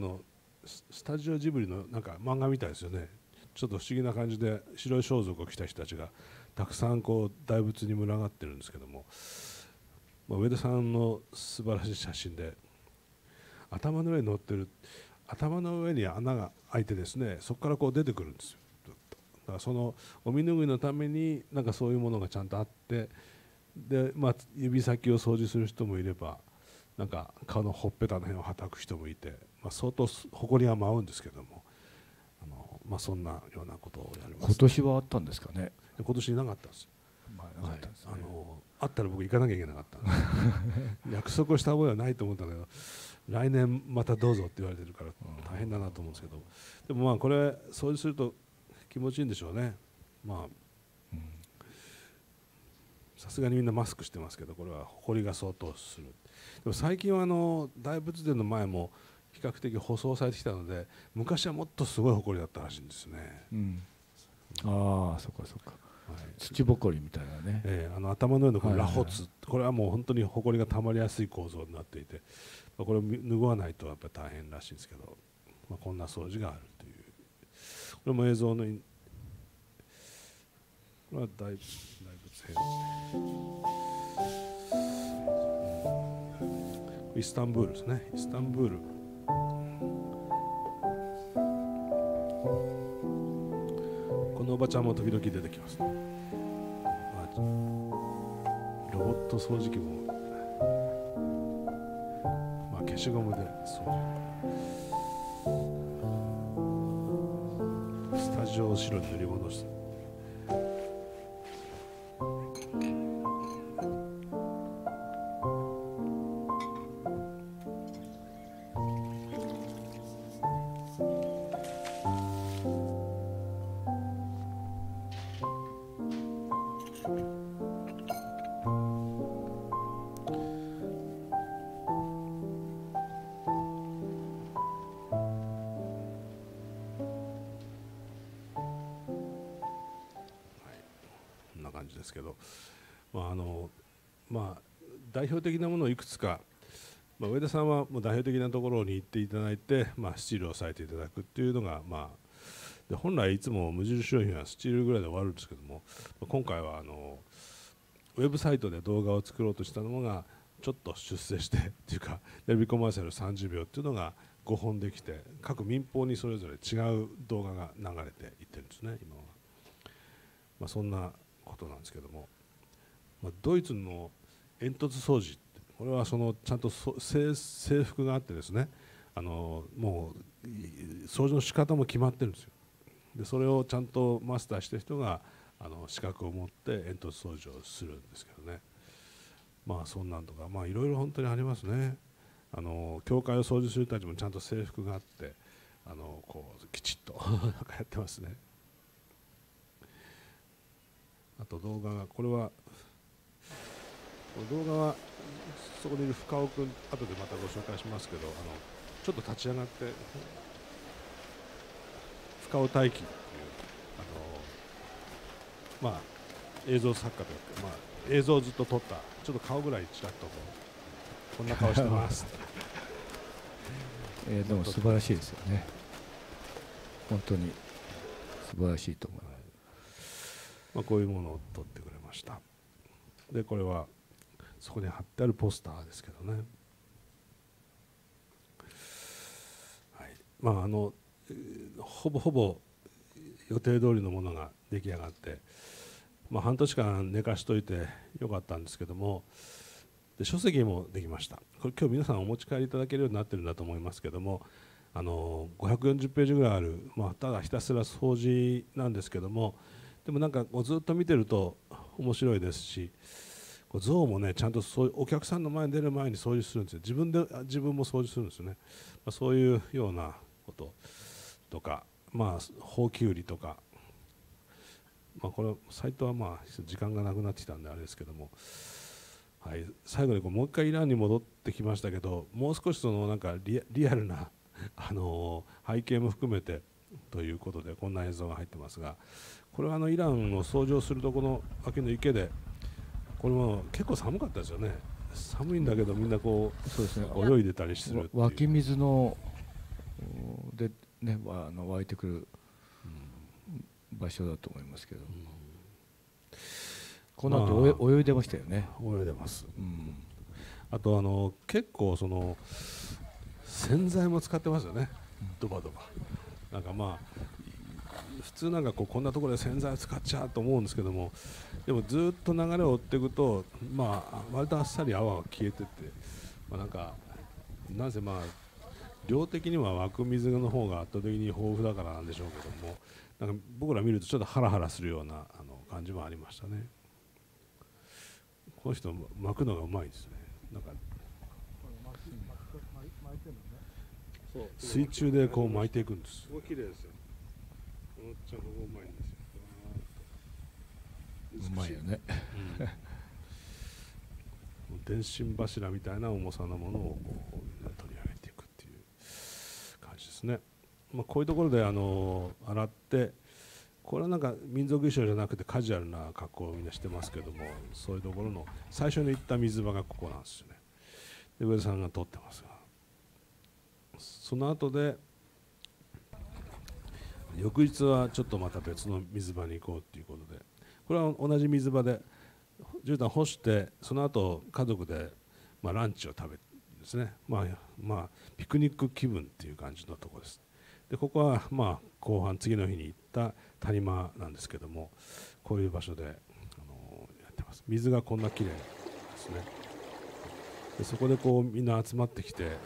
スタジオジブリのなんか漫画みたいですよね。ちょっと不思議な感じで白い装束を着た人たちがたくさんこう大仏に群がってるんですけども、上田さんの素晴らしい写真で、頭の上に乗ってる、頭の上に穴が開いてですね、そこからこう出てくるんですよ。だからそのお身拭いのためになんかそういうものがちゃんとあって、で、指先を掃除する人もいれば、なんか顔のほっぺたの辺をはたく人もいて、相当埃が舞うんですけども、そんなようなことをやります。今年はあったんですかね。今年いなかったんですよ。なかったんですね。あったら僕行かなきゃいけなかった約束をした覚えはないと思ったけど、来年またどうぞって言われてるから大変だなと思うんですけど、でもこれ掃除すると気持ちいいんでしょうね。さすがにみんなマスクしてますけど、これは埃が相当する。でも最近は大仏殿の前も比較的舗装されてきたので、昔はもっとすごい埃だったらしいんですね。ああ、そっかそっか。土ぼこりみたいなね。頭の上のこの螺髪、これはもう本当に埃がたまりやすい構造になっていて、これを拭わないとやっぱり大変らしいんですけど、こんな掃除があるという。これも映像のこれは大仏編。イスタンブールですね。イスタンブール。このおばちゃんも時々出てきます。ロボット掃除機も、消しゴムで掃除。スタジオを白に塗り戻して。感じですけど、代表的なものをいくつか、上田さんはもう代表的なところに行っていただいて、スチールを押さえていただくっていうのが、で本来いつも無印良品はスチールぐらいで終わるんですけども、今回はウェブサイトで動画を作ろうとしたのがちょっと出世してっていうか、テレビコマーシャル30秒っていうのが5本できて、各民放にそれぞれ違う動画が流れていってるんですね、今は。そんなことなんですけども、ドイツの煙突掃除って、これはちゃんと制服があってですね、もう掃除の仕方も決まってるんですよ。でそれをちゃんとマスターしてる人が資格を持って煙突掃除をするんですけどね、そんなんとかいろいろ本当にありますね。教会を掃除する人たちもちゃんと制服があって、こうきちっとなんかやってますね。あと動画が、こ動画はそこにいる深尾君、後でまたご紹介しますけど、ちょっと立ち上がって深尾大輝っていう映像作家というか、映像をずっと撮った、ちょっと顔ぐらいちらっとこんな顔してますでも素晴らしいですよね。本当に素晴らしいと思います。こういうものを撮ってくれました。でこれはそこに貼ってあるポスターですけどね、ほぼ予定通りのものが出来上がって、半年間寝かしといてよかったんですけども、で書籍もできました。これ今日皆さんお持ち帰りいただけるようになってるんだと思いますけども、540ページぐらいある、ただひたすら掃除なんですけども、でもなんかずっと見てると面白いですし、像もねちゃんとお客さんの前に出る前に掃除するんですよ。自分も掃除するんですよね。そういうようなこととか、ほうき売りとか、これサイトは時間がなくなってきたんであれですけども、最後にもう一回イランに戻ってきましたけど、もう少しなんかリアルな背景も含めてということでこんな映像が入ってますが、これはイランの掃除をするとこの秋の池で、これも結構寒かったですよね。寒いんだけどみんなこう、そうですね、泳いでたりするっていう。湧き水のでね、湧いてくる場所だと思いますけど、この後泳いでましたよね。泳いでます。あと結構その洗剤も使ってますよね、ドバドバ。なんかまあ普通なんかこんなところで洗剤を使っちゃうと思うんですけども、でもずっと流れを追っていくと、まあ割とあっさり泡が消えてって、まあ、なんかなぜまあ量的には湧く水の方が圧倒的に豊富だからなんでしょうけども、なんか僕ら見るとちょっとハラハラするような感じもありましたね。この人巻くのがうまいですね。なんか水中でこう巻いていくんです。すごい綺麗ですよ。このちゃんこうまいんですよ。うまいよね。電信柱みたいな重さのものをこう取り上げていくっていう感じですね。まあ、こういうところで洗って、これはなんか民族衣装じゃなくてカジュアルな格好をみんなしてますけども、そういうところの最初に行った水場がここなんですよね。で上田さんが撮ってますが、その後で翌日はちょっとまた別の水場に行こうっていうことで、これは同じ水場で絨毯干して、その後家族でまあランチを食べるんですね。まあピクニック気分っていう感じのところです。でここはまあ後半次の日に行った谷間なんですけども、こういう場所でやってます。水がこんな綺麗ですね。でそこでこうみんな集まってきて、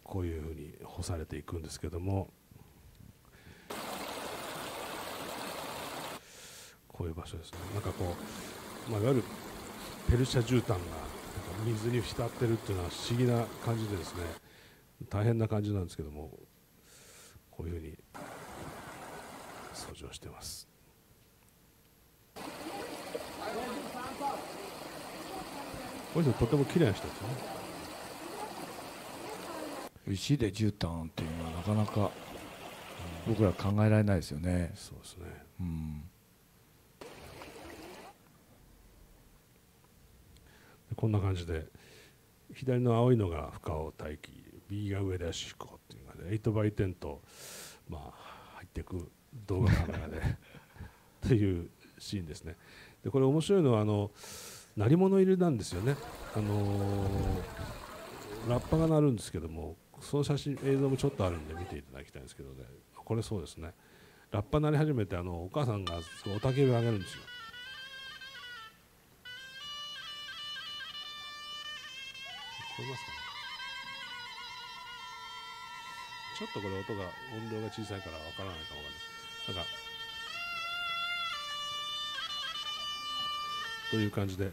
こういうふうに干されていくんですけども、こういう場所ですね。なんかこう、まあ、いわゆるペルシャ絨毯が水に浸ってるっていうのは不思議な感じでですね、大変な感じなんですけども、こういうふうに掃除をしてます。この人とても綺麗な人ですね。石で絨毯っていうのはなかなか僕ら考えられないですよね。そうですね。こんな感じで、左の青いのが深尾大輝、右が上田義彦っていうので 8x10 と、まあ、入っていく動画カメラでというシーンですね。でこれ面白いのは鳴り物入りなんですよね。ラッパが鳴るんですけども、その映像もちょっとあるんで見ていただきたいんですけどね、これそうですね、ラッパ鳴り始めてお母さんがおたけびをあげるんですよ。聞こえますかね。ちょっとこれ音が音量が小さいからわからないかもわからない。なんかという感じで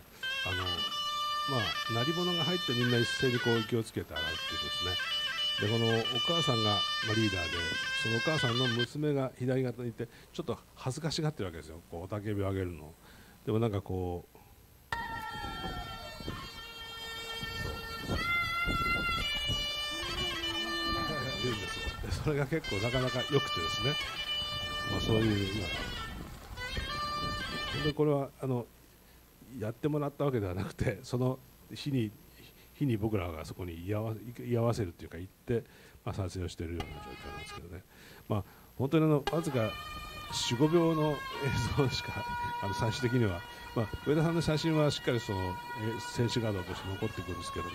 まあ鳴り物が入ってみんな一斉にこう気をつけて洗うっていうことですね。でこのお母さんがリーダーで、そのお母さんの娘が左側にいてちょっと恥ずかしがってるわけですよ、こう雄たけびを上げるの。でもなんかこう言うんですよ。でそれが結構なかなか良くてですね、まあ、そういうでこれはやってもらったわけではなくて、その日に僕らがそこに居合わせるというか行って、まあ、撮影をしているような状況なんですけどね、まあ、本当にわずか 4,5 秒の映像しか最終的には、まあ、上田さんの写真はしっかりその選手画像として残っていくんですけども、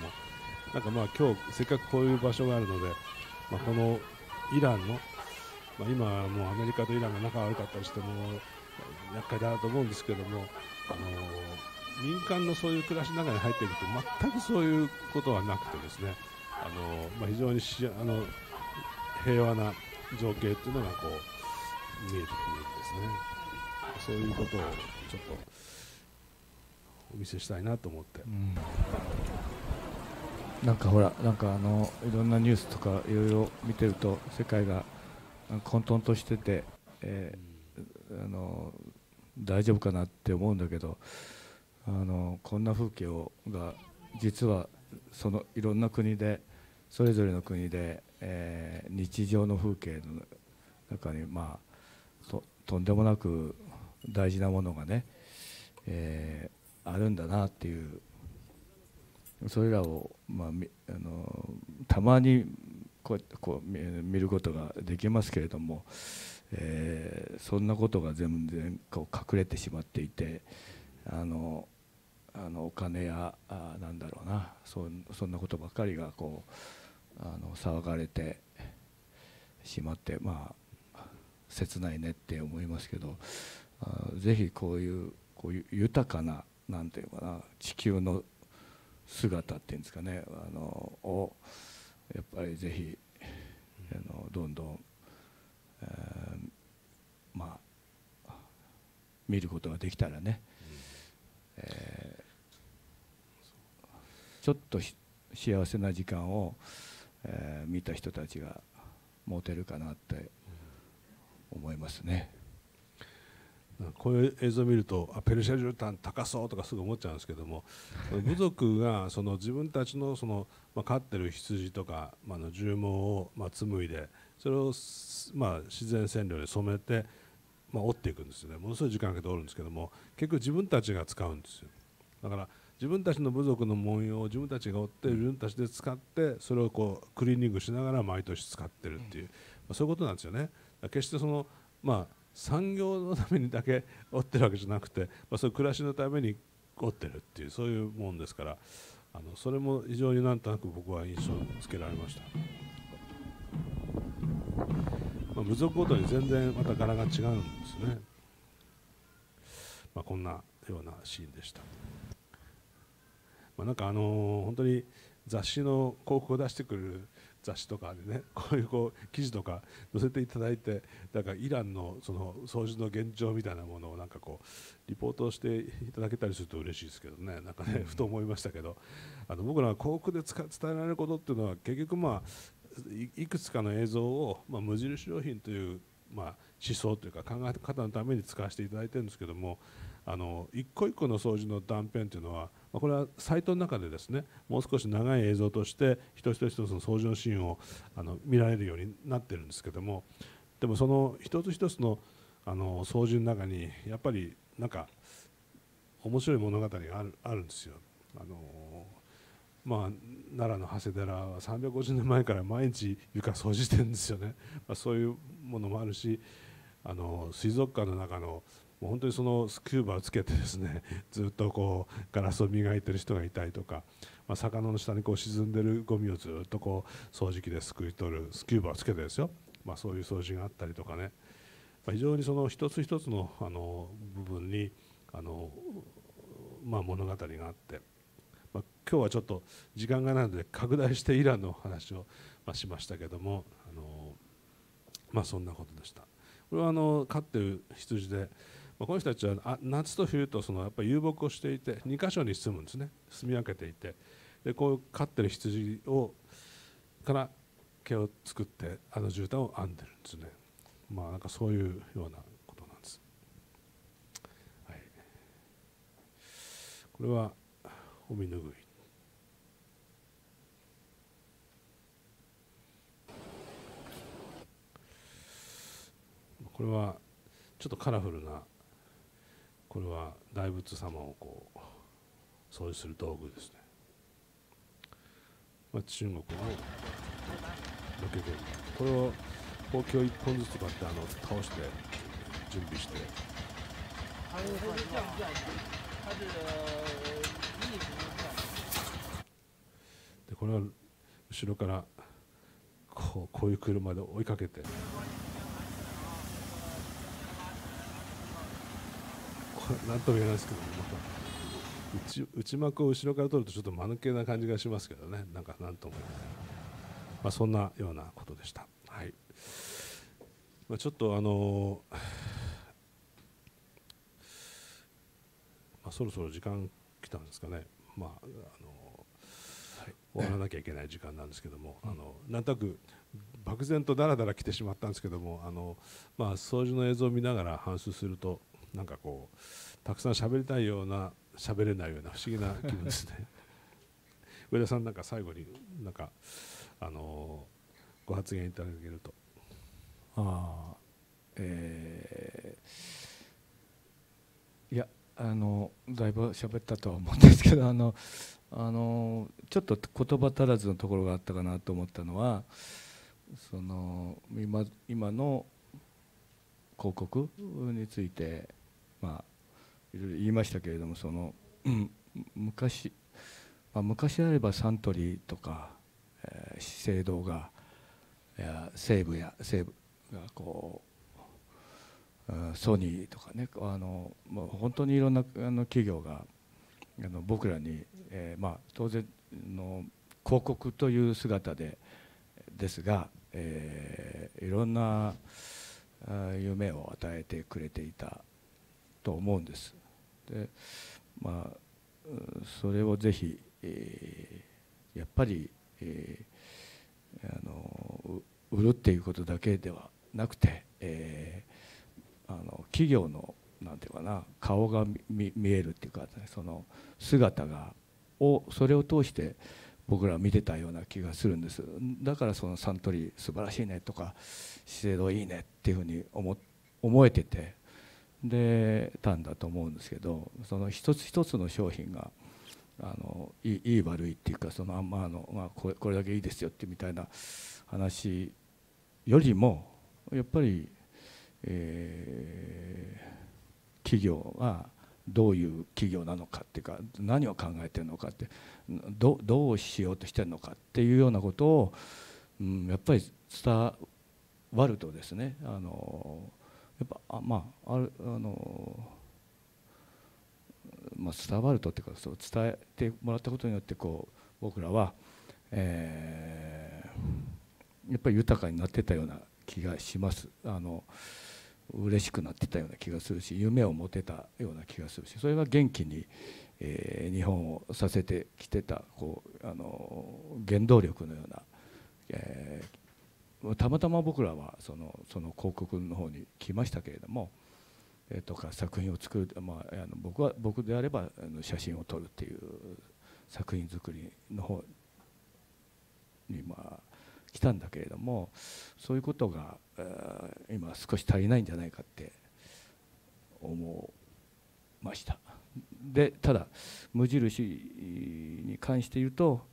なんかまあ今日せっかくこういう場所があるので、まあ、このイランの、まあ、今はもうアメリカとイランが仲悪かったりしても厄介だなと思うんですけども、民間のそういう暮らしの中に入っていくと全くそういうことはなくてですね、まあ、非常に平和な情景っていうのがこう見えてくるんですね。そういうことをちょっとお見せしたいなと思って、なんかほら、なんかいろんなニュースとかいろいろ見てると世界が混沌としてて、大丈夫かなって思うんだけど、こんな風景が実はそのいろんな国でそれぞれの国で、日常の風景の中に、まあ、とんでもなく大事なものがね、あるんだなっていう、それらを、たまにこう見ることができますけれども、そんなことが全然こう隠れてしまっていて、お金やなんだろうな、そんなことばかりがこう騒がれてしまって、切ないねって思いますけど、ぜひこういう豊かな、なんていうかな、地球の姿っていうんですかね、をやっぱりぜひどんどん、見ることができたらね、ちょっと幸せな時間を、見た人たちが持てるかなって思いますね。こういう映像を見るとペルシャ絨毯高そうとかすぐ思っちゃうんですけども、部族がその自分たちの飼ってる羊とか、絨毛を紡いで、それを自然染料で染めて、織っていくんですよね。ものすごい時間かけて織るんですけども、結局自分たちが使うんですよ。だから自分たちの部族の文様を自分たちが織って自分たちで使って、それをこうクリーニングしながら毎年使ってるっていう、そういうことなんですよね。決して産業のためにだけ織ってるわけじゃなくて、そういう暮らしのために織ってるっていう、そういうもんですから、それも非常になんとなく僕は印象つけられました。部族ごとに全然また柄が違うんですね。こんなようなシーンでした。なんか本当に雑誌の広告を出してくる雑誌とかでね、こういう記事とか載せていただいて、だからイランのその掃除の現状みたいなものをなんかリポートしていただけたりすると嬉しいですけどね、なんかね、ふと思いましたけど、僕らが広告で伝えられることっていうのは結局いくつかの映像を無印良品という思想というか考え方のために使わせていただいてるんですけども、一個一個の掃除の断片というのは、これはサイトの中でですね、もう少し長い映像として一つ一つの掃除のシーンを見られるようになってるんですけども、でもその一つ一つの掃除の中にやっぱりなんか面白い物語があるんですよ。奈良の長谷寺は350年前から毎日床掃除してるんですよね。そういうものもあるし、水族館の中のもう本当にそのスキューバをつけてですね、ずっとガラスを磨いてる人がいたりとか、魚の下に沈んでるゴミをずっと掃除機ですくい取るスキューバをつけてですよ、そういう掃除があったりとかね、非常にその一つ一つの部分に物語があって、今日はちょっと時間がないので拡大してイランの話をしましたけども、そんなことでした。これは飼ってる羊で、この人たちは夏と冬とやっぱり遊牧をしていて2箇所に住むんですね。住み分けていて、でこう飼ってる羊から毛を作って絨毯を編んでるんですね。なんかそういうようなことなんです。はい、これはお身ぬぐい。これはちょっとカラフルな、これは大仏様を掃除する道具ですね。中国のロケ現場、これを包茎を1本ずつとかって倒して準備して、でこれは後ろからこういう車で追いかけて、なんとも言えないですけど、内幕を後ろから撮るとちょっと間抜けな感じがしますけどね、なんとも言えない、そんなようなことでした。はい、ちょっとそろそろ時間来たんですかね。終わらなきゃいけない時間なんですけども、なんとなく漠然とだらだら来てしまったんですけども、掃除の映像を見ながら反芻すると、なんかたくさん喋りたいような喋れないような不思議な気分ですね。上田さん、なんか最後になんかご発言いただけると。いや、だいぶ喋ったとは思うんですけど、ちょっと言葉足らずのところがあったかなと思ったのは、今の広告について、いろいろ言いましたけれども、昔であればサントリーとか、資生堂が西武がこうソニーとかね、もう本当にいろんな企業が僕らに、当然の広告という姿ですが、いろんな夢を与えてくれていたと思うんです。で、それをぜひ、やっぱり、売るっていうことだけではなくて、企業のなんていうかな、顔が見えるっていうか、その姿それを通して僕らは見てたような気がするんです。だからそのサントリー素晴らしいねとか資生堂いいねっていうふうに思えててたんだと思うんですけど、その一つ一つの商品がいい悪いっていうか、これだけいいですよってみたいな話よりも、やっぱり、企業がどういう企業なのかっていうか、何を考えてるのかって、どうしようとしてるのかっていうようなことを、やっぱり伝わるとですね、やっぱ伝わるとっていうか、そう伝えてもらったことによって僕らは、やっぱり豊かになってたような気がします。嬉しくなってたような気がするし、夢を持てたような気がするし、それが元気に、日本をさせてきてた原動力のような、たまたま僕らはその広告の方に来ましたけれども、とか作品を作る、僕であれば写真を撮るっていう作品作りの方に来たんだけれども、そういうことが今少し足りないんじゃないかって思いました。でただ無印に関して言うと、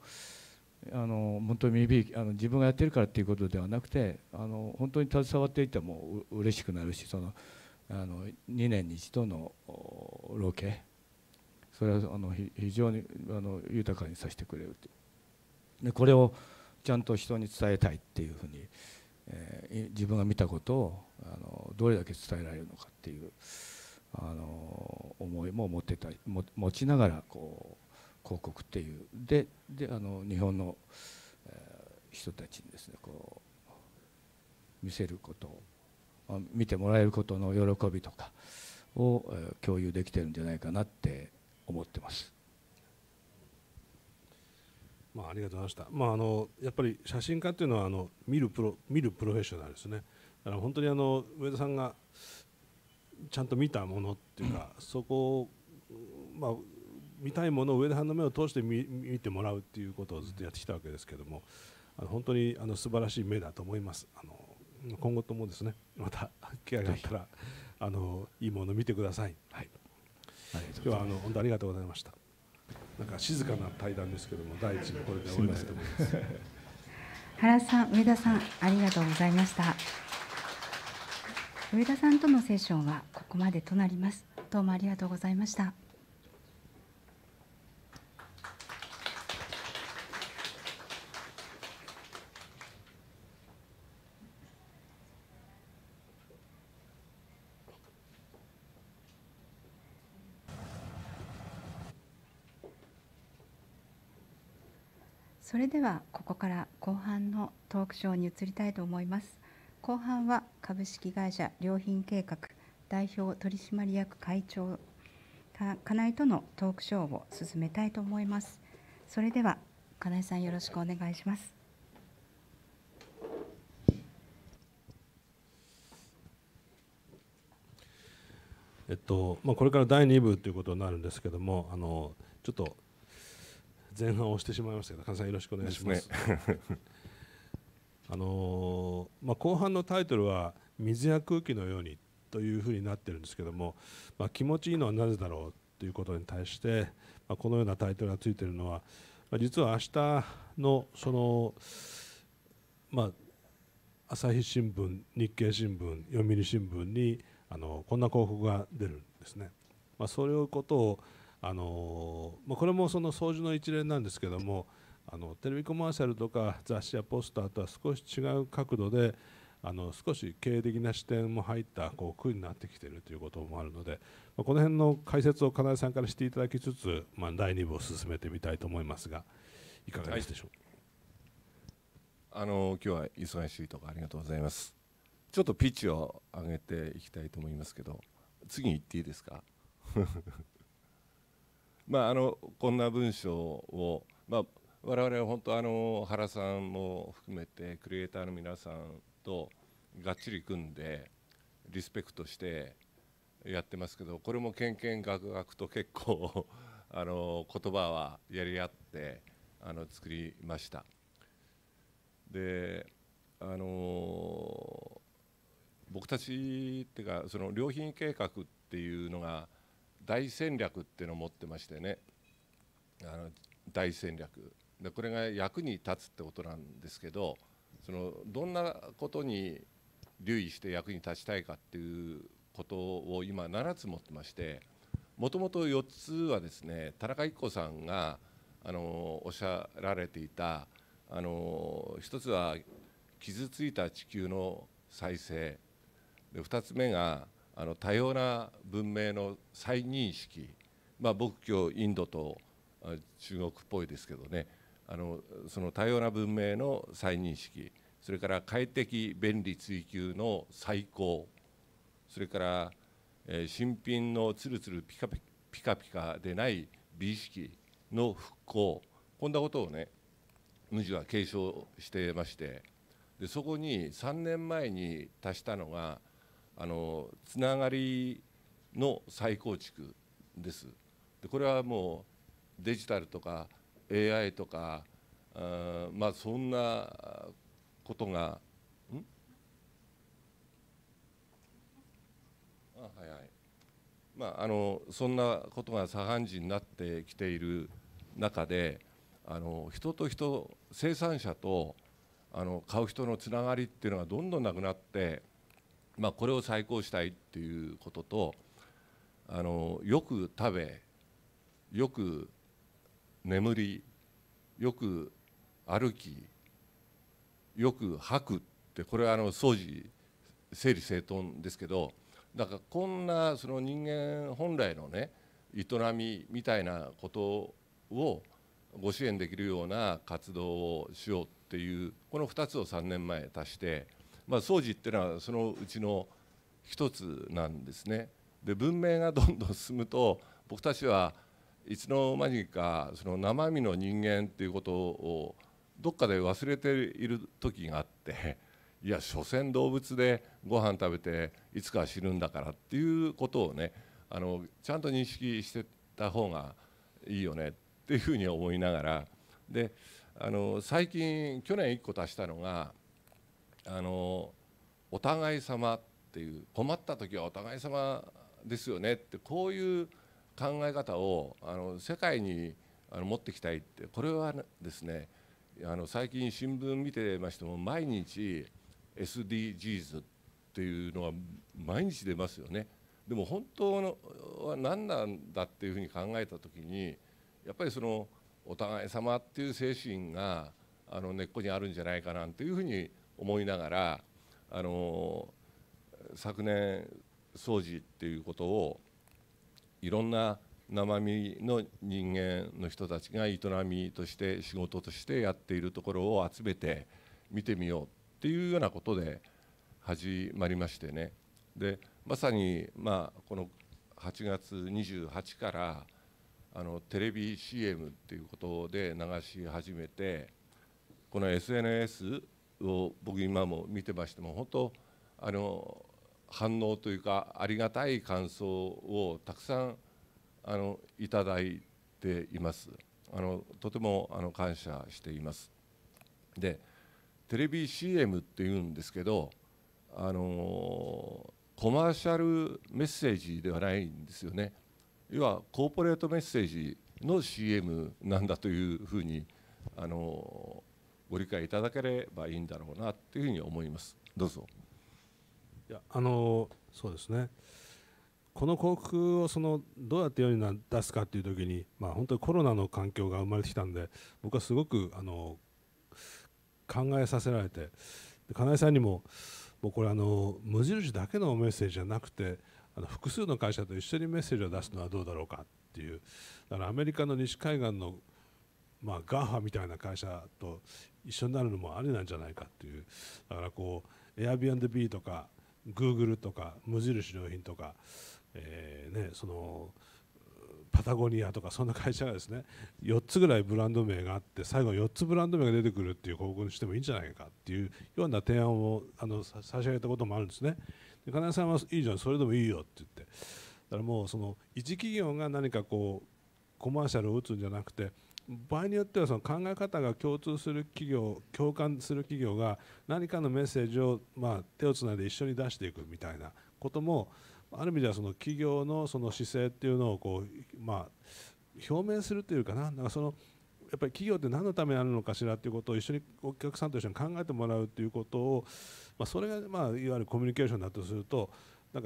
本当に自分がやってるからっていうことではなくて、本当に携わっていても嬉しくなるし、2年に一度のロケ、それは非常に豊かにさせてくれるで、これをちゃんと人に伝えたいっていうふうに、自分が見たことをどれだけ伝えられるのかっていう思いも持ちながら広告っていうで日本の人たちにですね、見せることを、見てもらえることの喜びとかを共有できてるんじゃないかなって思ってます。ありがとうございました。やっぱり写真家っていうのは見るプロフェッショナルですね。だから本当に上田さんがちゃんと見たものっていうか、そこを、見たいものを上田さんの目を通して見てもらうっていうことをずっとやってきたわけですけども、本当に素晴らしい目だと思います。今後ともですね、また機会があったらいいものを見てください。はい、今日は本当ありがとうございました。なんか静かな対談ですけども、第一にこれで終わりたいと思います。原さん、上田さん、ありがとうございました。上田さんとのセッションはここまでとなります。どうもありがとうございました。それではここから後半のトークショーに移りたいと思います。後半は株式会社良品計画代表取締役会長金井とのトークショーを進めたいと思います。それでは金井さん、よろしくお願いします。これから第2部ということになるんですけども、ちょっと前半をしてしまいましたけど、金井さんよろしくお願いします。後半のタイトルは水や空気のようにっというふうになってるんですけども、気持ちいいのはなぜだろうということに対して、このようなタイトルがついているのは、実は明日のその朝日新聞、日経新聞、読売新聞にこんな広告が出るんですね。そういうことをこれもその掃除の一連なんですけども、テレビコマーシャルとか雑誌やポスターとは少し違う角度で少し経営的な視点も入った広告になってきているということもあるので、この辺の解説を金井さんからしていただきつつ、第2部を進めてみたいと思いますが、いかがですでしょうか。今日は忙しいところありがとうございます。ちょっとピッチを上げていきたいと思いますけど、次に行っていいですか。こんな文章を、我々は本当原さんも含めてクリエイターの皆さんとがっちり組んでリスペクトしてやってますけど、これもけんけんがくがくと結構言葉はやり合って作りました。で僕たちっていうか、その良品計画っていうのが大戦略っていうのを持ってましてね、大戦略で、これが役に立つってことなんですけど、どんなことに留意して役に立ちたいかっていうことを今7つ持ってまして、もともと4つはですね、田中一子さんがおっしゃられていた一つは傷ついた地球の再生で、2つ目が多様な文明の再認識、仏教インドと中国っぽいですけどね、その多様な文明の再認識、それから快適便利追求の再考、それから新品のつるつるピカピカでない美意識の復興、こんなことをね無地は継承してまして、でそこに3年前に足したのがつながりの再構築です。でこれはもうデジタルとか AI とかそんなことがそんなことが盛ん時になってきている中で、人と人、生産者と買う人のつながりっていうのがどんどんなくなって、これを再興したいっていうことと、よく食べ、よく眠り、よく歩き、よく吐くって、これは掃除整理整頓ですけど、だからこんなその人間本来のね営みみたいなことをご支援できるような活動をしようっていう、この2つを3年前足して、掃除っていうのはそのうちの一つなんですね。で文明がどんどん進むと、僕たちはいつの間にかその生身の人間っていうことをどっかで忘れている時があって、いや所詮動物でご飯食べていつか死ぬんだからっていうことをねちゃんと認識してた方がいいよねっていうふうに思いながら、で最近去年1個足したのがお互い様っていう、困った時はお互い様ですよねって、こういう考え方を世界に持ってきたいって。これはですね最近新聞見てましても毎日 SDGs っていうのは毎日出ますよね。でも本当のは何なんだっていうふうに考えた時に、やっぱりそのお互い様っていう精神が根っこにあるんじゃないかなんていうふうに思いながら、昨年掃除っていうことをいろんな生身の人間の人たちが営みとして仕事としてやっているところを集めて見てみようっていうようなことで始まりましてね。でまさにこの8月28からテレビ CM っていうことで流し始めて、この SNS を僕今も見てましても本当反応というかありがたい感想をたくさんいただいています。とても感謝しています。でテレビ CM っていうんですけどコマーシャルメッセージではないんですよね。要はコーポレートメッセージの CM なんだというふうにご理解いただければいいんだろうなというふうに思います。どうぞ。いやそうですね、この広告をどうやって世に出すかっていう時に、本当にコロナの環境が生まれてきたんで、僕はすごく考えさせられて、金井さんにもこれ無印だけのメッセージじゃなくて複数の会社と一緒にメッセージを出すのはどうだろうかっていう、だからアメリカの西海岸のGAFA みたいな会社と一緒になるのもありなんじゃないかっていう、だからAirbnb とか Google とか無印良品とか、パタゴニアとかそんな会社がですね4つぐらいブランド名があって最後4つブランド名が出てくるっていう広告にしてもいいんじゃないかっていうような提案を差し上げたこともあるんですね。で金井さんはいいじゃんそれでもいいよって言って、だからもう一企業が何かコマーシャルを打つんじゃなくて、場合によっては考え方が共通する企業、共感する企業が何かのメッセージを手をつないで一緒に出していくみたいなこともある意味では企業の姿勢っていうのを表明するというかな、やっぱり企業って何のためにあるのかしらということを一緒にお客さんと一緒に考えてもらうということを、それがいわゆるコミュニケーションだとすると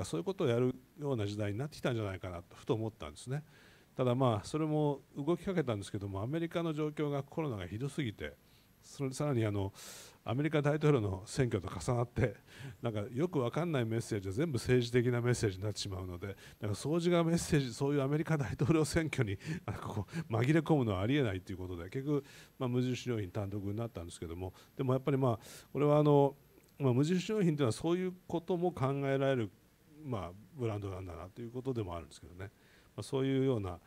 そういうことをやるような時代になってきたんじゃないかなとふと思ったんですね。ただそれも動きかけたんですけども、アメリカの状況がコロナがひどすぎて、さらにアメリカ大統領の選挙と重なってよく分かんないメッセージは全部政治的なメッセージになってしまうので、掃除がメッセージ、そういうアメリカ大統領選挙に紛れ込むのはありえないということで結局無印良品単独になったんですけども、でもやっぱりこれは無印良品というのはそういうことも考えられるブランドなんだなということでもあるんですけどね、そういうような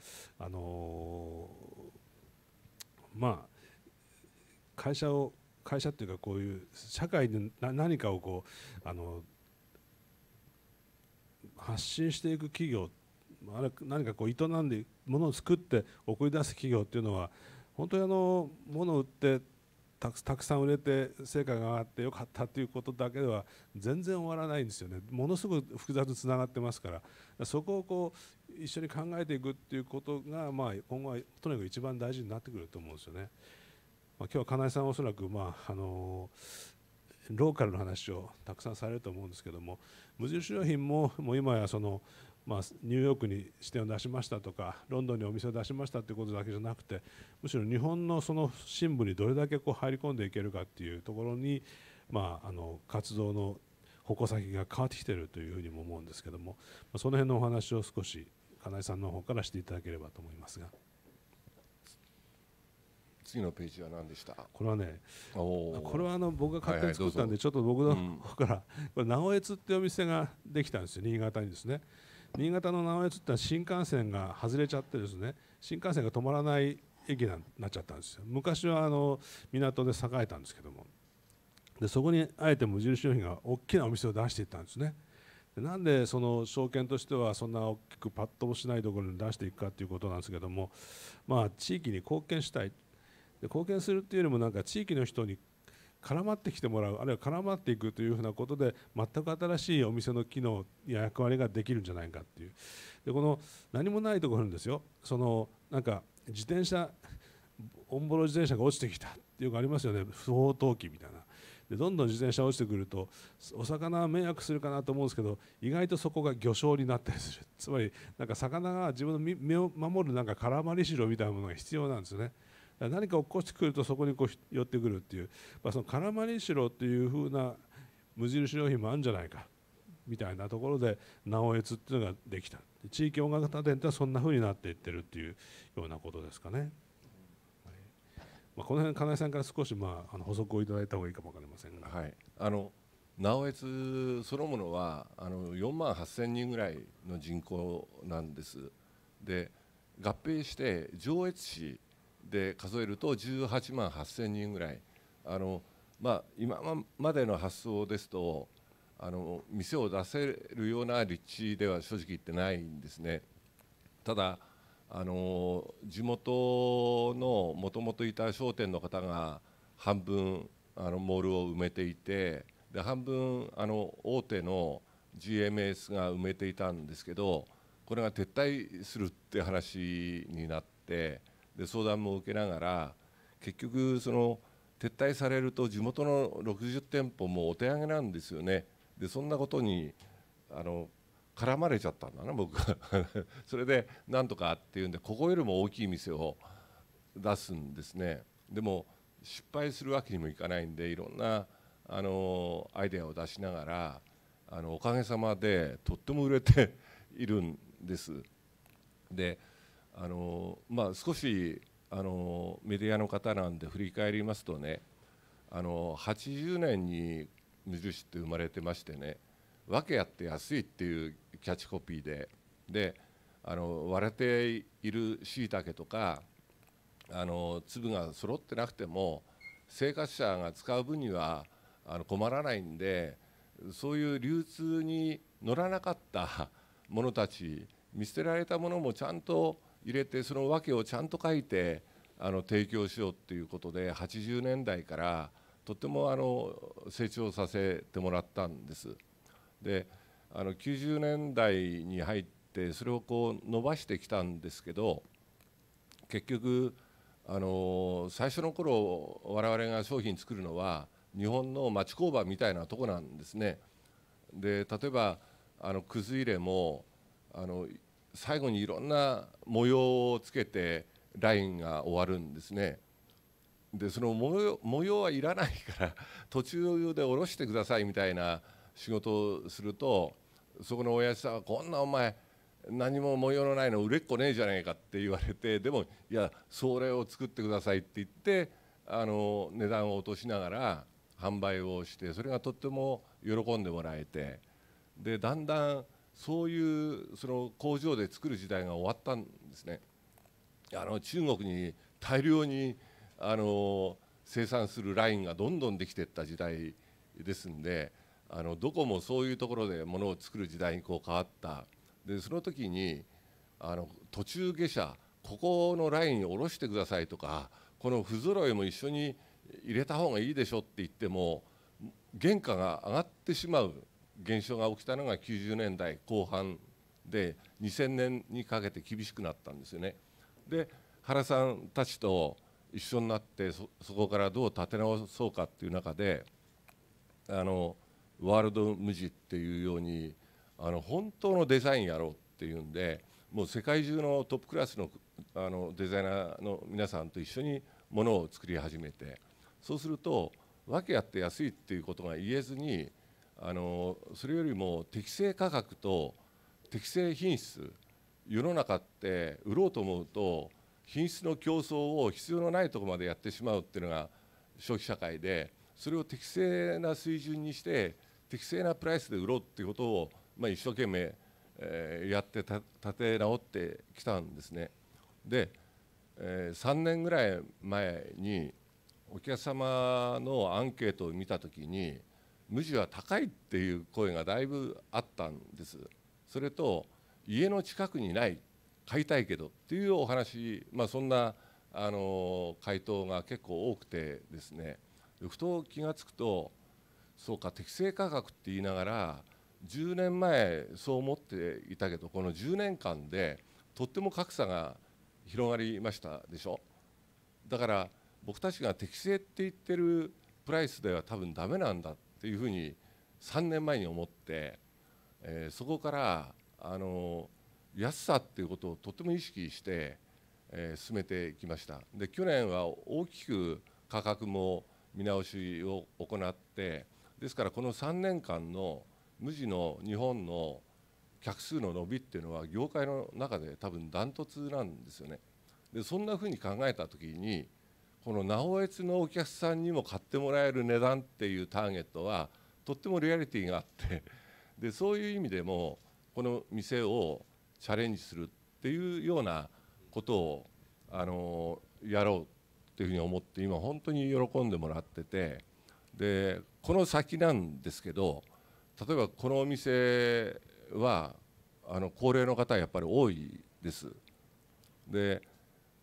会社っていうかこういう社会で何かを発信していく企業、何か営んで物を作って送り出す企業っていうのは本当に物を売ってたくさん売れて成果が上がってよかったっていうことだけでは全然終わらないんですよね。ものすごく複雑につながってますから、そこを一緒に考えていくっていうことが今後はとにかく一番大事になってくると思うんですよね。今日は金井さんはおそらくローカルの話をたくさんされると思うんですけども、無印良品も今やニューヨークに支店を出しましたとかロンドンにお店を出しましたということだけじゃなくて、むしろ日本の深部にどれだけ入り込んでいけるかっていうところに、活動の矛先が変わってきているというふうにも思うんですけども、その辺のお話を少し金井さんの方からしていただければと思いますが。次のページは何でした？これはね、これは僕が勝手に作ったんで、ちょっと僕の方からこれ直江津っていうお店ができたんですよ、新潟にですね。新潟の直江津ってのは新幹線が外れちゃってですね、新幹線が止まらない駅になっちゃったんですよ。昔は港で栄えたんですけども、でそこにあえて無印良品が大きなお店を出していったんですね。でなんで証券としてはそんな大きくパッともしないところに出していくかということなんですけども、地域に貢献したい。で貢献するっていうよりも地域の人に絡まってきてもらう、あるいは絡まっていくというふうなことで全く新しいお店の機能や役割ができるんじゃないかっていう。でこの何もないところにですよ、自転車オンボロ自転車が落ちてきたっていうのがありますよね、不法投棄みたいな。でどんどん自転車落ちてくるとお魚は迷惑するかなと思うんですけど、意外とそこが魚礁になったりする。つまり魚が自分の身を守る絡まりしろみたいなものが必要なんですよね。何か起こしてくるとそこに寄ってくるっていう、その絡まりしろっていうふうな無印良品もあるんじゃないかみたいなところで直江津っていうのができた。地域音楽店っていうのはそんなふうになっていってるっていうようなことですかね。この辺金井さんから少し補足をいただいた方がいいかもわかりませんが、はい、直江津そのものは4万8,000人ぐらいの人口なんです。で合併して上越市で数えると18万8,000人ぐらい、今までの発想ですと店を出せるような立地では正直言ってないんですね。ただ地元のもともといた商店の方が半分モールを埋めていて、で半分大手の GMS が埋めていたんですけど、これが撤退するって話になって、で相談も受けながら、結局その撤退されると地元の60店舗もお手上げなんですよね。でそんなことに絡まれちゃったんだな僕はそれでなんとかっていうんで、ここよりも大きい店を出すんですね。でも失敗するわけにもいかないんで、いろんなアイデアを出しながらおかげさまでとっても売れているんです。で少しメディアの方なんで振り返りますとね、80年に無印って生まれてましてね、訳あって安いっていうキャッチコピーで割れているしいたけとか粒が揃ってなくても生活者が使う分には困らないんで、そういう流通に乗らなかったものたち、見捨てられたものもちゃんと入れて、その訳をちゃんと書いて提供しようっていうことで80年代からとっても成長させてもらったんです。で90年代に入ってそれをこう伸ばしてきたんですけど、結局最初の頃我々が商品作るのは日本の町工場みたいなとこなんですね。で例えばくず入れも最後にいろんな模様をつけてラインが終わるんですね。でその模様はいらないから途中で下ろしてくださいみたいな仕事をすると、そこの親父さんはこんなお前何も模様のないの売れっ子ねえじゃねえかって言われて、でもいやそれを作ってくださいって言って値段を落としながら販売をして、それがとっても喜んでもらえて、でだんだんそういうその工場で作る時代が終わったんですね。中国に大量に生産するラインがどんどんできていった時代ですんで、どこもそういうところでものを作る時代にこう変わった。でその時に途中下車、ここのラインに下ろしてくださいとか、この不揃いも一緒に入れた方がいいでしょって言っても原価が上がってしまう現象が起きたのが90年代後半で、2000年にかけて厳しくなったんですよね。で原さんたちと一緒になってそこからどう立て直そうかっていう中でワールド無地っていうように本当のデザインやろうっていうんで、もう世界中のトップクラスのデザイナーの皆さんと一緒にものを作り始めて、そうすると訳あって安いっていうことが言えずにそれよりも適正価格と適正品質、世の中って売ろうと思うと品質の競争を必要のないところまでやってしまうっていうのが消費社会で、それを適正な水準にして適正なプライスで売ろうっていうことを一生懸命やって立て直ってきたんですね。で3年ぐらい前にお客様のアンケートを見た時に無地は高いっていう声がだいぶあったんです。それと家の近くにない、買いたいけどっていうお話、そんな回答が結構多くてですね、ふと気が付くと、そうか適正価格って言いながら10年前そう思っていたけど、この10年間でとっても格差が広がりましたでしょ。だから僕たちが適正って言ってるプライスでは多分ダメなんだっていうふうに3年前に思って、そこから安さっていうことをとても意識して、進めてきました。で去年は大きく価格も見直しを行って、ですからこの3年間の無地の日本の客数の伸びっていうのは業界の中で多分ダントツなんですよね。でそんなふうに考えた時に、この直江津のお客さんにも買ってもらえる値段っていうターゲットはとってもリアリティがあって、でそういう意味でもこの店をチャレンジするっていうようなことをやろうっていうふうに思って、今本当に喜んでもらってて、でこの先なんですけど、例えばこのお店は高齢の方やっぱり多いです。で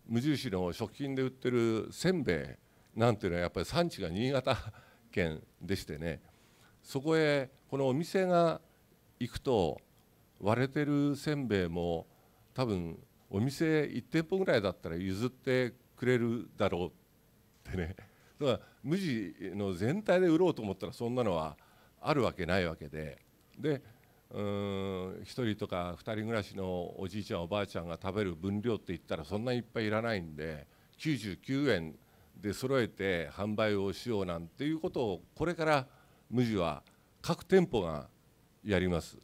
無印の食品で売ってるせんべいなんていうのはやっぱり産地が新潟県でしてね、そこへこのお店が行くと割れてるせんべいも多分お店1店舗ぐらいだったら譲ってくれるだろうってね。だから無地の全体で売ろうと思ったらそんなのはあるわけないわけで、1人とか2人暮らしのおじいちゃんおばあちゃんが食べる分量って言ったらそんなにいっぱいいらないんで、99円で揃えて販売をしようなんていうことをこれから無地は各店舗がやります。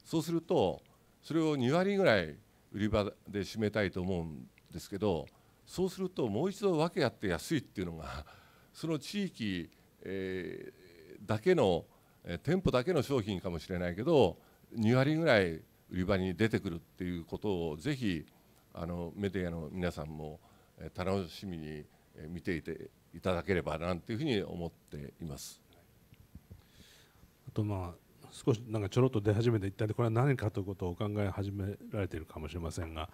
そうするとそれを2割ぐらい売り場で占めたいと思うんですけど、そうするともう一度訳あって安いっていうのがその地域、だけの店舗だけの商品かもしれないけど2割ぐらい売り場に出てくるっていうことをぜひメディアの皆さんも楽しみに見ていただければなんていうふうに思っています。あと少しなんかちょろっと出始めて一体これは何かということを考え始められているかもしれませんが、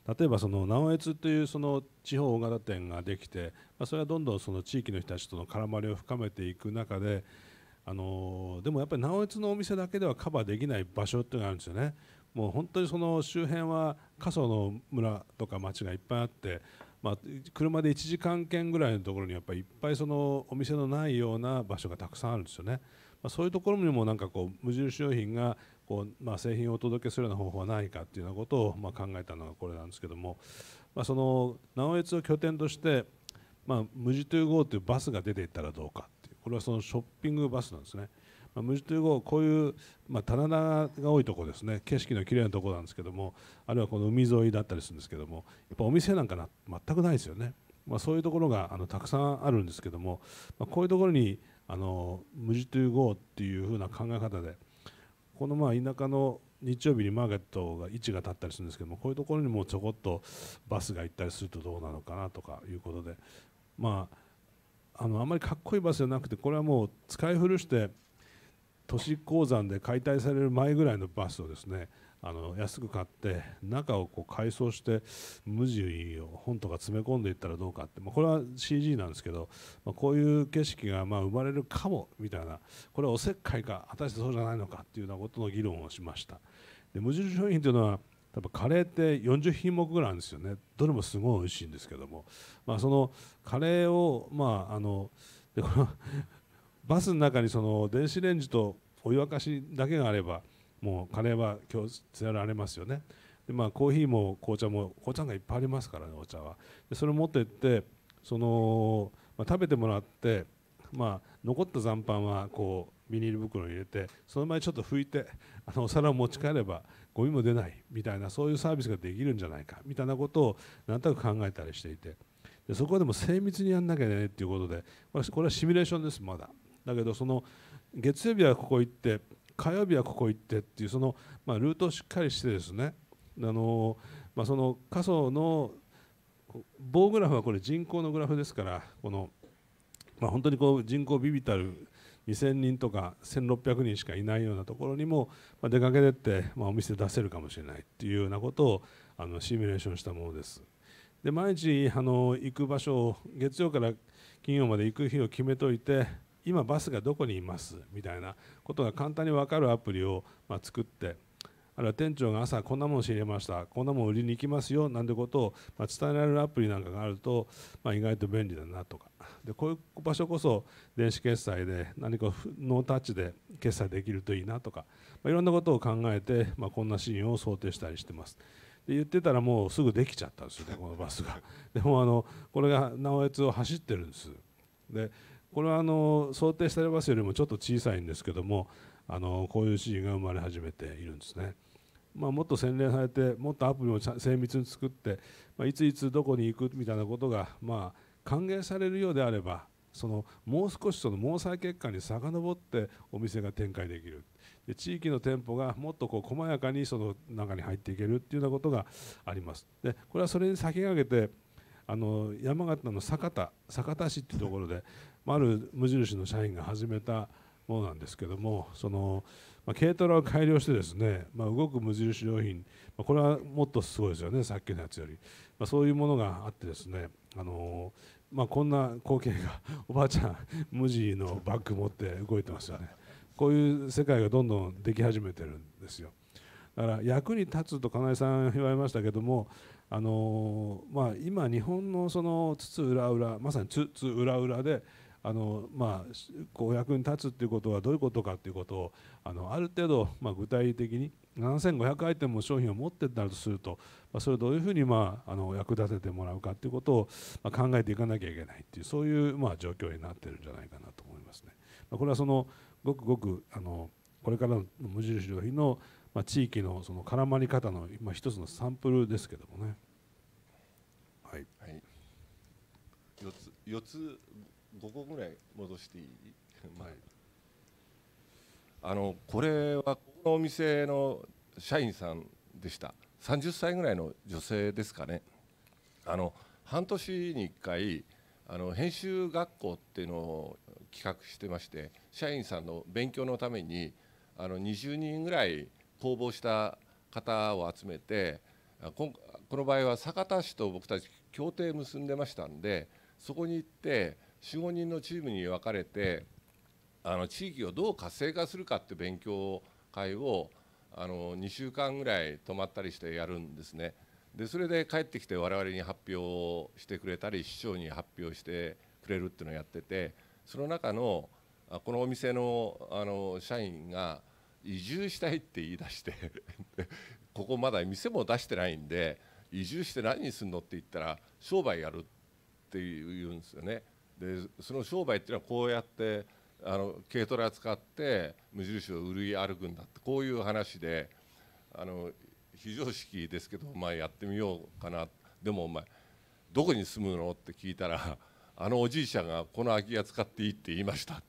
例えばその直江津というその地方大型店ができて、それはどんどんその地域の人たちとの絡まりを深めていく中で、でもやっぱり直江津のお店だけではカバーできない場所っていうのがあるんですよね。もう本当にその周辺は過疎の村とか町がいっぱいあって、車で1時間圏ぐらいのところにやっぱりいっぱいそのお店のないような場所がたくさんあるんですよね。そういうところにもなんかこう無印良品がこう、製品をお届けするような方法はないかっていうようなことを考えたのがこれなんですけども、その直江津を拠点として、無地トゥーゴーというバスが出ていったらどうかっていう、これはそのショッピングバスなんですね。無地トゥーゴー、こういう、棚田が多いところですね、景色のきれいなところなんですけども、あるいはこの海沿いだったりするんですけども、やっぱお店なんか全くないですよね。そういうところがたくさんあるんですけども、こういうところに無地トゥーゴーっていうふうな考え方で、この田舎の日曜日にマーケットが位置が立ったりするんですけども、こういうところにもちょこっとバスが行ったりするとどうなのかなとかいうことで、あんまりかっこいいバスじゃなくて、これはもう使い古して都市鉱山で解体される前ぐらいのバスをですね、安く買って中をこう改装して無地を本とか詰め込んでいったらどうかって、これは CG なんですけど、こういう景色が生まれるかもみたいな、これはおせっかいか果たしてそうじゃないのかっていうようなことの議論をしました。で無印商品というのは多分カレーって40品目ぐらいあるんですよね。どれもすごい美味しいんですけども、そのカレーをでこのバスの中にその電子レンジとお湯沸かしだけがあればもうカレーは今日伝えられますよね。でコーヒーも紅茶がいっぱいありますからね、お茶は。でそれを持っていってその、食べてもらって、残った残飯はこうビニール袋に入れてその前にちょっと拭いてお皿を持ち帰ればゴミも出ないみたいな、そういうサービスができるんじゃないかみたいなことをなんとなく考えたりしていて、でそこでも精密にやんなきゃねっていうことで、これはシミュレーションですまだ。だけどその月曜日はここ行って火曜日はここ行ってっていうその、ルートをしっかりしてですね、その過疎の棒グラフはこれ人口のグラフですから、この、本当にこう人口ビビたる2000人とか1600人しかいないようなところにも、出かけてって、お店出せるかもしれないっていうようなことをシミュレーションしたものです。で毎日行く場所を月曜から金曜まで行く日を決めといて、今バスがどこにいますみたいなことが簡単に分かるアプリを作って、あるいは店長が朝こんなもの仕入れました、こんなもの売りに行きますよなんてことを伝えられるアプリなんかがあると、意外と便利だなとか、でこういう場所こそ電子決済で何かノータッチで決済できるといいなとか、いろんなことを考えて、こんなシーンを想定したりしてます。で言ってたらもうすぐできちゃったんですよね、このバスが。でもこれが直江津を走ってるんです。でこれは想定しているバスよりもちょっと小さいんですけども、こういうシーンが生まれ始めているんですね。もっと洗練されてもっとアプリを精密に作って、いついつどこに行くみたいなことが歓迎されるようであれば、もう少しその毛細血管に遡ってお店が展開できる。で地域の店舗がもっとこう細やかにその中に入っていけるっていうようなことがあります。でこれはそれに先駆けて山形の酒田市っていうところで、ある無印の社員が始めたものなんですけども、軽トラを改良してですね、動く無印良品、これはもっとすごいですよね、さっきのやつより。そういうものがあってですね、こんな光景がおばあちゃん無地のバッグ持って動いてますよね。こういう世界がどんどんでき始めてるんですよ。だから役に立つと金井さん言われましたけども、今日本のその津々浦々、まさに津々浦々でこう役に立つっていうことはどういうことかっていうことをある程度具体的に7500アイテムの商品を持ってたとすると、それをどういうふうに役立ててもらうかっていうことを考えていかなきゃいけないっていう、そういう状況になってるんじゃないかなと思いますね。これはそのごくごくこれからの無印良品の地域のその絡まり方の一つのサンプルですけどもね。はい、はい、4つ5個ぐらい戻していい？はい、これはこのお店の社員さんでした。30歳ぐらいの女性ですかね。半年に1回編集学校っていうのを企画してまして、社員さんの勉強のために20人ぐらい公募した方を集めて、この場合は酒田市と僕たち協定結んでましたんで、そこに行って4、5人のチームに分かれて地域をどう活性化するかって勉強会を2週間ぐらい泊まったりしてやるんですね。でそれで帰ってきて我々に発表してくれたり、市長に発表してくれるっていうのをやってて、その中のこのお店の社員が移住したいって言い出してここまだ店も出してないんで、移住して何にするのって言ったら商売やるって言うんですよね。でその商売っていうのはこうやって軽トラ使って無印を売り歩くんだって、こういう話で非常識ですけど、やってみようかな。でもどこに住むのって聞いたら、おじいちゃんがこの空き家使っていいって言いました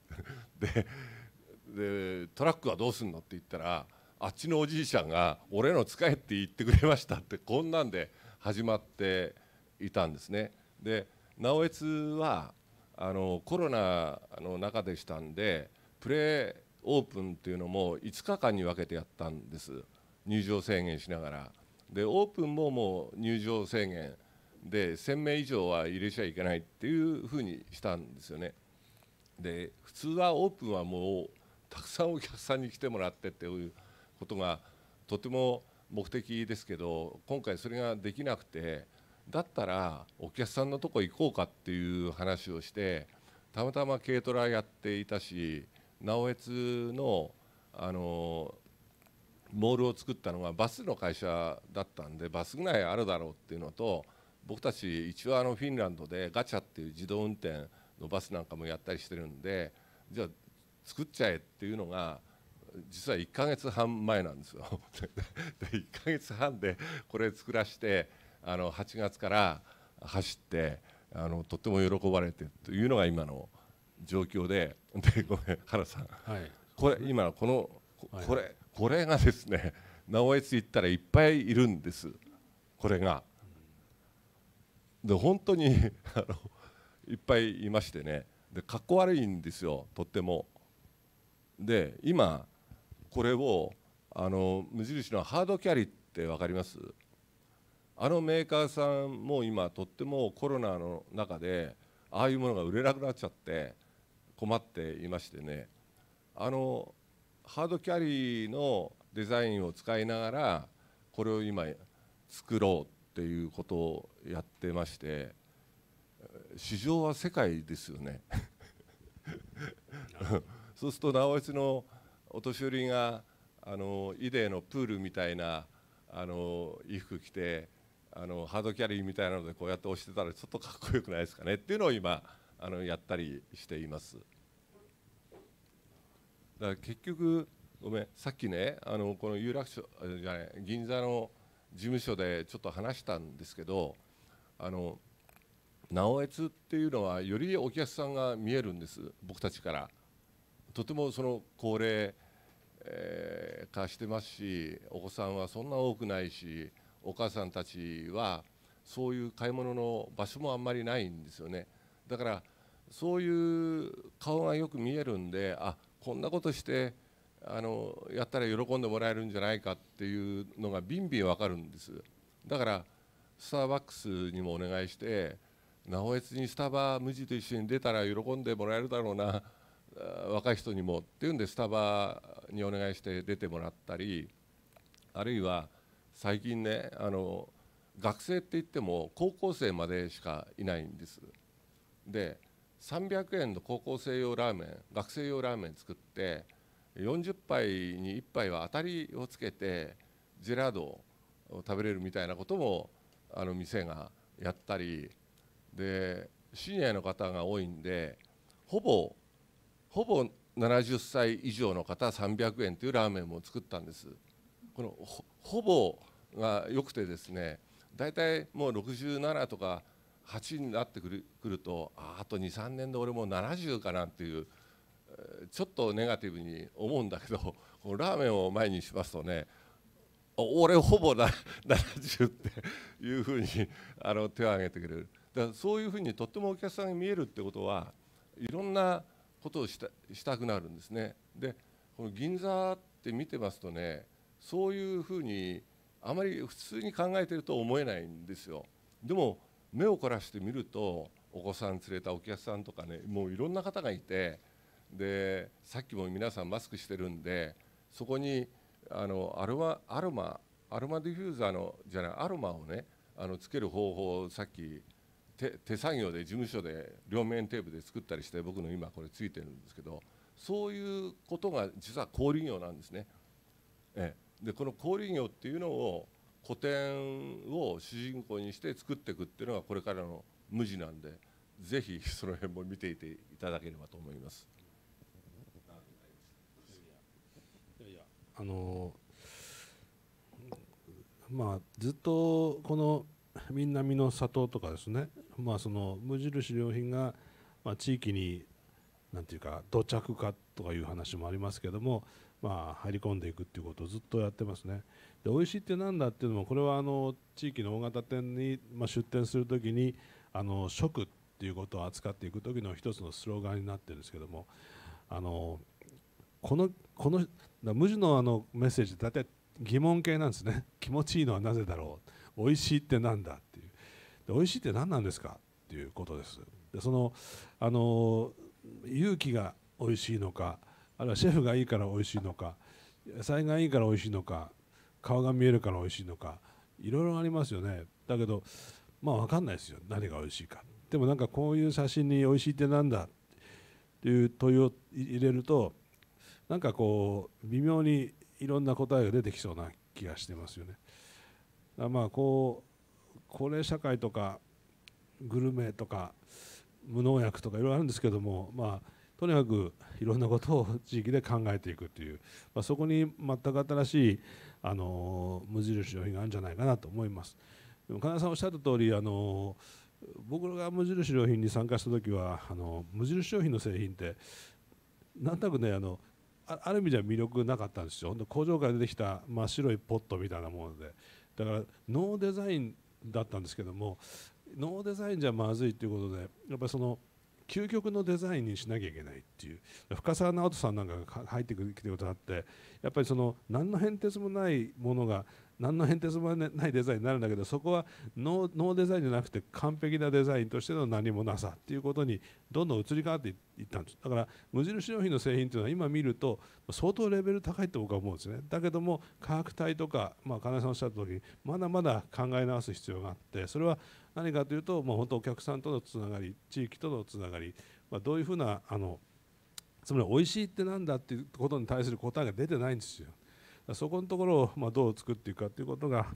でトラックはどうすんのって言ったら、あっちのおじいちゃんが俺の使えって言ってくれましたって、こんなんで始まっていたんですね。で直江津はコロナの中でしたんで、プレオープンっていうのも5日間に分けてやったんです。入場制限しながら。でオープンももう入場制限で1000名以上は入れちゃいけないっていうふうにしたんですよね。で普通はオープンはもうたくさんお客さんに来てもらってっていうことがとても目的ですけど、今回それができなくて、だったらお客さんのとこ行こうかっていう話をして、たまたま軽トラやっていたし、直江津のモールを作ったのがバスの会社だったんで、バスぐらいあるだろうっていうのと、僕たち一応フィンランドでガチャっていう自動運転のバスなんかもやったりしてるんで、じゃあ作っちゃえっていうのが実は1ヶ月半前なんですよで1ヶ月半でこれ作らせて8月から走ってとっても喜ばれてというのが今の状況で、ごめん原さん、はい、これ今このこれがですね、直江津行ったらいっぱいいるんです。これがで本当にいっぱいいましてね、でかっこ悪いんですよ、とっても。で今これを無印のハードキャリって分かります？メーカーさんも今とってもコロナの中でああいうものが売れなくなっちゃって困っていましてね、ハードキャリのデザインを使いながらこれを今作ろうっていうことをやってまして、市場は世界ですよねそうすると直江津のお年寄りがイデーのプールみたいな衣服着てハードキャリーみたいなのでこうやって押してたらちょっとかっこよくないですかねっていうのを今やったりしています。だから結局ごめん、さっきねこの有楽町じゃない銀座の事務所でちょっと話したんですけど、直江津っていうのはよりお客さんが見えるんです、僕たちから。とても高齢化してますし、お子さんはそんな多くないし、お母さんたちはそういう買い物の場所もあんまりないんですよね。だからそういう顔がよく見えるんで、あ、こんなことしてやったら喜んでもらえるんじゃないかっていうのがビンビンわかるんです。だからスターバックスにもお願いして、直江津にスタバ無地と一緒に出たら喜んでもらえるだろうな、若い人にもっていうんでスタバにお願いして出てもらったり、あるいは最近ね、学生って言っても高校生までしかいないんです。で300円の高校生用ラーメン、学生用ラーメン作って40杯に1杯は当たりをつけてジェラードを食べれるみたいなことも店がやったりで、シニアの方が多いんでほぼ70歳以上の方300円というラーメンも作ったんです。このほぼが良くてですね、だいたいもう67とか8になってくると、あと 2,3 年で俺もう70かなっていう、ちょっとネガティブに思うんだけど、このラーメンを前にしますとね、俺ほぼ70っていうふうに手を挙げてくれる。だからそういうふうにとってもお客さんが見えるってことはいろんなことをしたくなるんですね。でこの銀座って見てますとね、そういうふうにあまり普通に考えてると思えないんですよ。でも目を凝らしてみるとお子さん連れたお客さんとかね、もういろんな方がいて、でさっきも皆さんマスクしてるんで、そこにアロマディフューザーのじゃないアロマをねつける方法をさっき手作業で事務所で両面テープで作ったりして、僕の今これついてるんですけど、そういうことが実は小売業なんですね。でこの小売業っていうのを古典を主人公にして作っていくっていうのがこれからの無地なんで、ぜひその辺も見ていていただければと思います。ずっとこのみんなみの里とかですね、その無印良品が、地域になんていうか土着化とかいう話もありますけども、入り込んでいくっていうことをずっとやってますね。で美味しいってなんだっていうのも、これは地域の大型店に、出店するときに食っていうことを扱っていく時の一つのスローガンになってるんですけども、この無地のメッセージって大体疑問形なんですね。気持ちいいのはなぜだろう、美味しいってなんだっていう、で美味しいって何なんですかっていうことです。でその勇気が美味しいのか、あるいはシェフがいいから美味しいのか、野菜がいいから美味しいのか、顔が見えるから美味しいのか、いろいろありますよね。だけど分かんないですよ、何が美味しいか。でもなんかこういう写真に美味しいってなんだっていう問いを入れると、なんかこう微妙にいろんな答えが出てきそうな気がしてますよね。高齢社会とかグルメとか無農薬とかいろいろあるんですけども、とにかくいろんなことを地域で考えていくという、そこに全く新しい無印良品があるんじゃないかなと思います。でも金井さんおっしゃった通り、僕が無印良品に参加した時は無印良品の製品ってなんとなくねある意味では魅力なかったんですよ。工場から出てきた真っ白いポットみたいなもので、だからノーデザインだったんですけども、ノーデザインじゃまずいということで、やっぱりその究極のデザインにしなきゃいけないっていう、深澤直人さんなんかが入ってきてることがあって、やっぱりその何の変哲もないものが何の変哲もないデザインになるんだけど、そこはノーデザインじゃなくて完璧なデザインとしての何もなさっていうことにどんどん移り変わっていったんです。だから無印良品の製品っていうのは今見ると相当レベル高いと僕は思うんですね。だけども価格帯とか、金井さんおっしゃった通りまだまだ考え直す必要があって、それは何かというと、本当お客さんとのつながり、地域とのつながり、どういうふうなつまり美味しいってなんだっていうことに対する答えが出てないんですよ。そこのところをどう作っていくかということが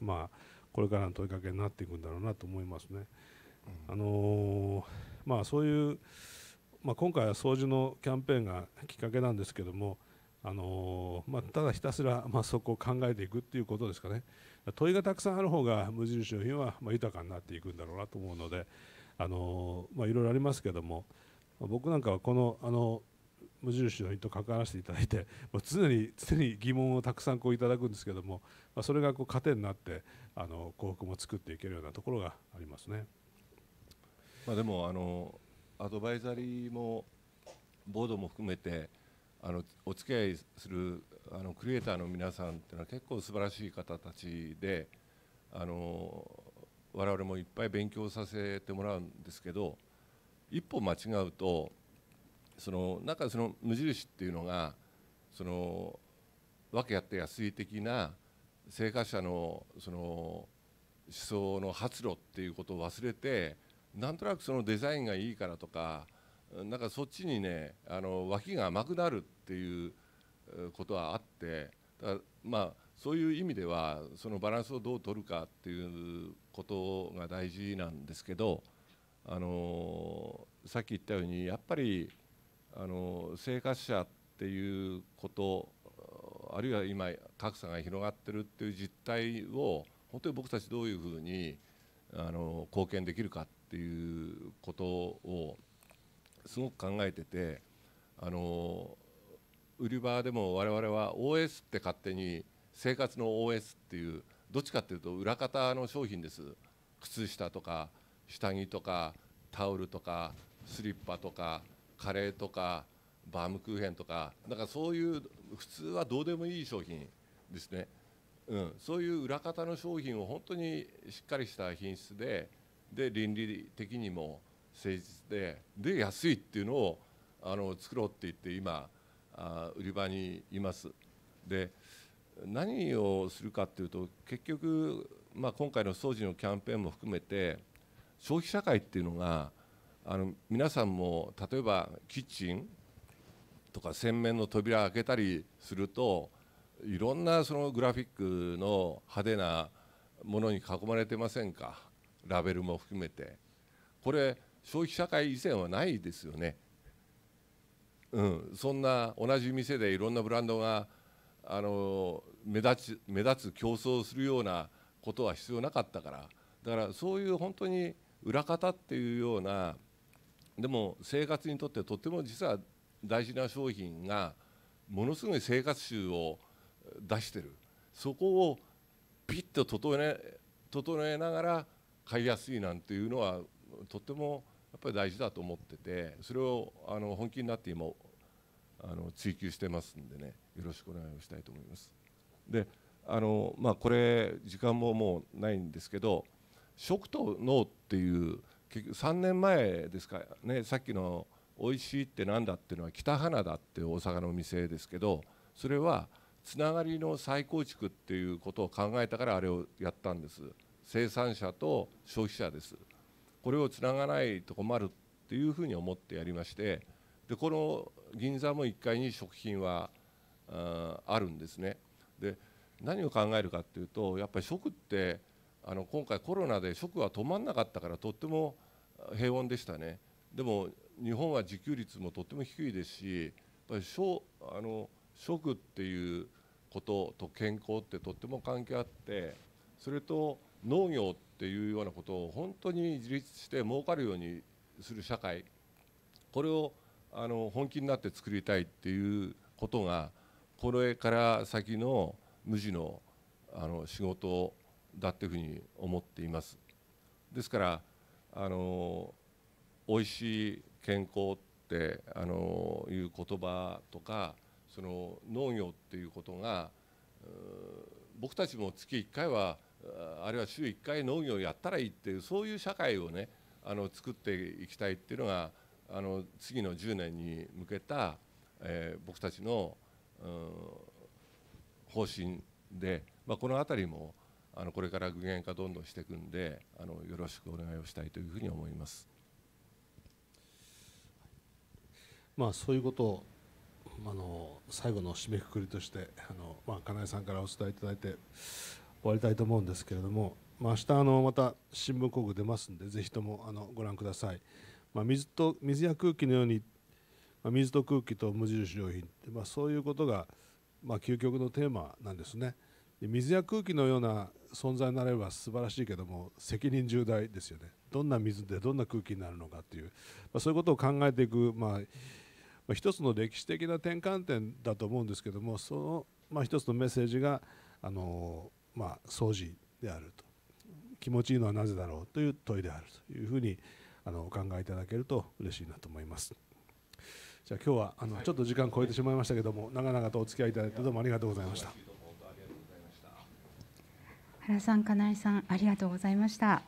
これからの問いかけになっていくんだろうなと思いますね。そういう、今回は掃除のキャンペーンがきっかけなんですけども、ただひたすらそこを考えていくっていうことですかね。問いがたくさんある方が無印良品は豊かになっていくんだろうなと思うので、いろいろありますけども、僕なんかはこの無印良品と関わらせていただいて、常に疑問をたくさんいただくんですけども、それが糧になって幸福も作っていけるようなところがありますね。でもアドバイザリーもボードも含めてお付き合いするクリエイターの皆さんっていうのは結構素晴らしい方たちで、我々もいっぱい勉強させてもらうんですけど、一歩間違うとなんかその無印っていうのが訳あって安い的な生活者の思想の発露っていうことを忘れて、なんとなくそのデザインがいいからとか、なんかそっちにね脇が甘くなるっていうことはあって、だからまあそういう意味ではそのバランスをどう取るかっていうことが大事なんですけど、さっき言ったようにやっぱり生活者っていうこと、あるいは今格差が広がってるっていう実態を本当に僕たちどういうふうに貢献できるかっていうことをすごく考えてて、売り場でも我々は OS って勝手に生活の OS っていう、どっちかっていうと裏方の商品です。靴下とか下着とかタオルとかスリッパとかカレーとかバームクーヘンとか、なんかそういう普通はどうでもいい商品ですね。そういう裏方の商品を本当にしっかりした品質で倫理的にも誠実で安いっていうのを作ろうって言って今売り場にいます。で何をするかっていうと、結局、今回の掃除のキャンペーンも含めて消費社会っていうのが皆さんも例えばキッチンとか洗面の扉開けたりするといろんなそのグラフィックの派手なものに囲まれてませんか。ラベルも含めて。これ消費社会以前はないですよね。そんな同じ店でいろんなブランドが目立つ競争をするようなことは必要なかったから。だからそういう本当に裏方っていうような、でも生活にとってとっても実は大事な商品がものすごい生活臭を出してる。そこをピッと整えながら買いやすいなんていうのはとってもやっぱり大事だと思ってて、それを本気になって今追求してますんでね、よろしくお願いをしたいと思います。でこれ時間ももうないんですけど、食と脳っていう結局3年前ですかね、さっきのおいしいってなんだっていうのは北花田っていう大阪のお店ですけど、それはつながりの再構築っていうことを考えたからあれをやったんです。生産者と消費者です。これをつながないと困るっていうふうに思ってやりまして、でこの銀座も1階に食品はあるんですね。で何を考えるかっていうと、やっぱり食って今回コロナで食は止まんなかったからとっても平穏でしたね。でも日本は自給率もとっても低いですし、やっぱり食っていうことと健康ってとっても関係あって、それと農業っていうようなことを本当に自立して儲かるようにする社会、これを本気になって作りたいっていうことがこれから先の無地の仕事だっていうふうに思っています。ですからおいしい健康っていう言葉とか、その農業っていうことが僕たちも月1回はあるいは週1回農業をやったらいいっていう、そういう社会をね作っていきたいっていうのが次の10年に向けた僕たちの方針で、この辺りもこれから具現化どんどんしていくんでよろしくお願いをしたいというふうに思います。そういうことを最後の締めくくりとして金井さんからお伝えいただいて終わりたいと思うんですけれども、明日また新聞広告出ますんで、ぜひともご覧ください。水や空気のように、水と空気と無印良品って、そういうことが究極のテーマなんですね。で水や空気のような存在になれば素晴らしいけども、責任重大ですよね。どんな水でどんな空気になるのかっていう、そういうことを考えていく、一つの歴史的な転換点だと思うんですけども、その、一つのメッセージが掃除であると、気持ちいいのはなぜだろうという問いであるというふうにお考えいただけると嬉しいなと思います。じゃあ今日はちょっと時間超えてしまいましたけども、長々とお付き合いいただいてどうもありがとうございました。原さん、金井さん、ありがとうございました。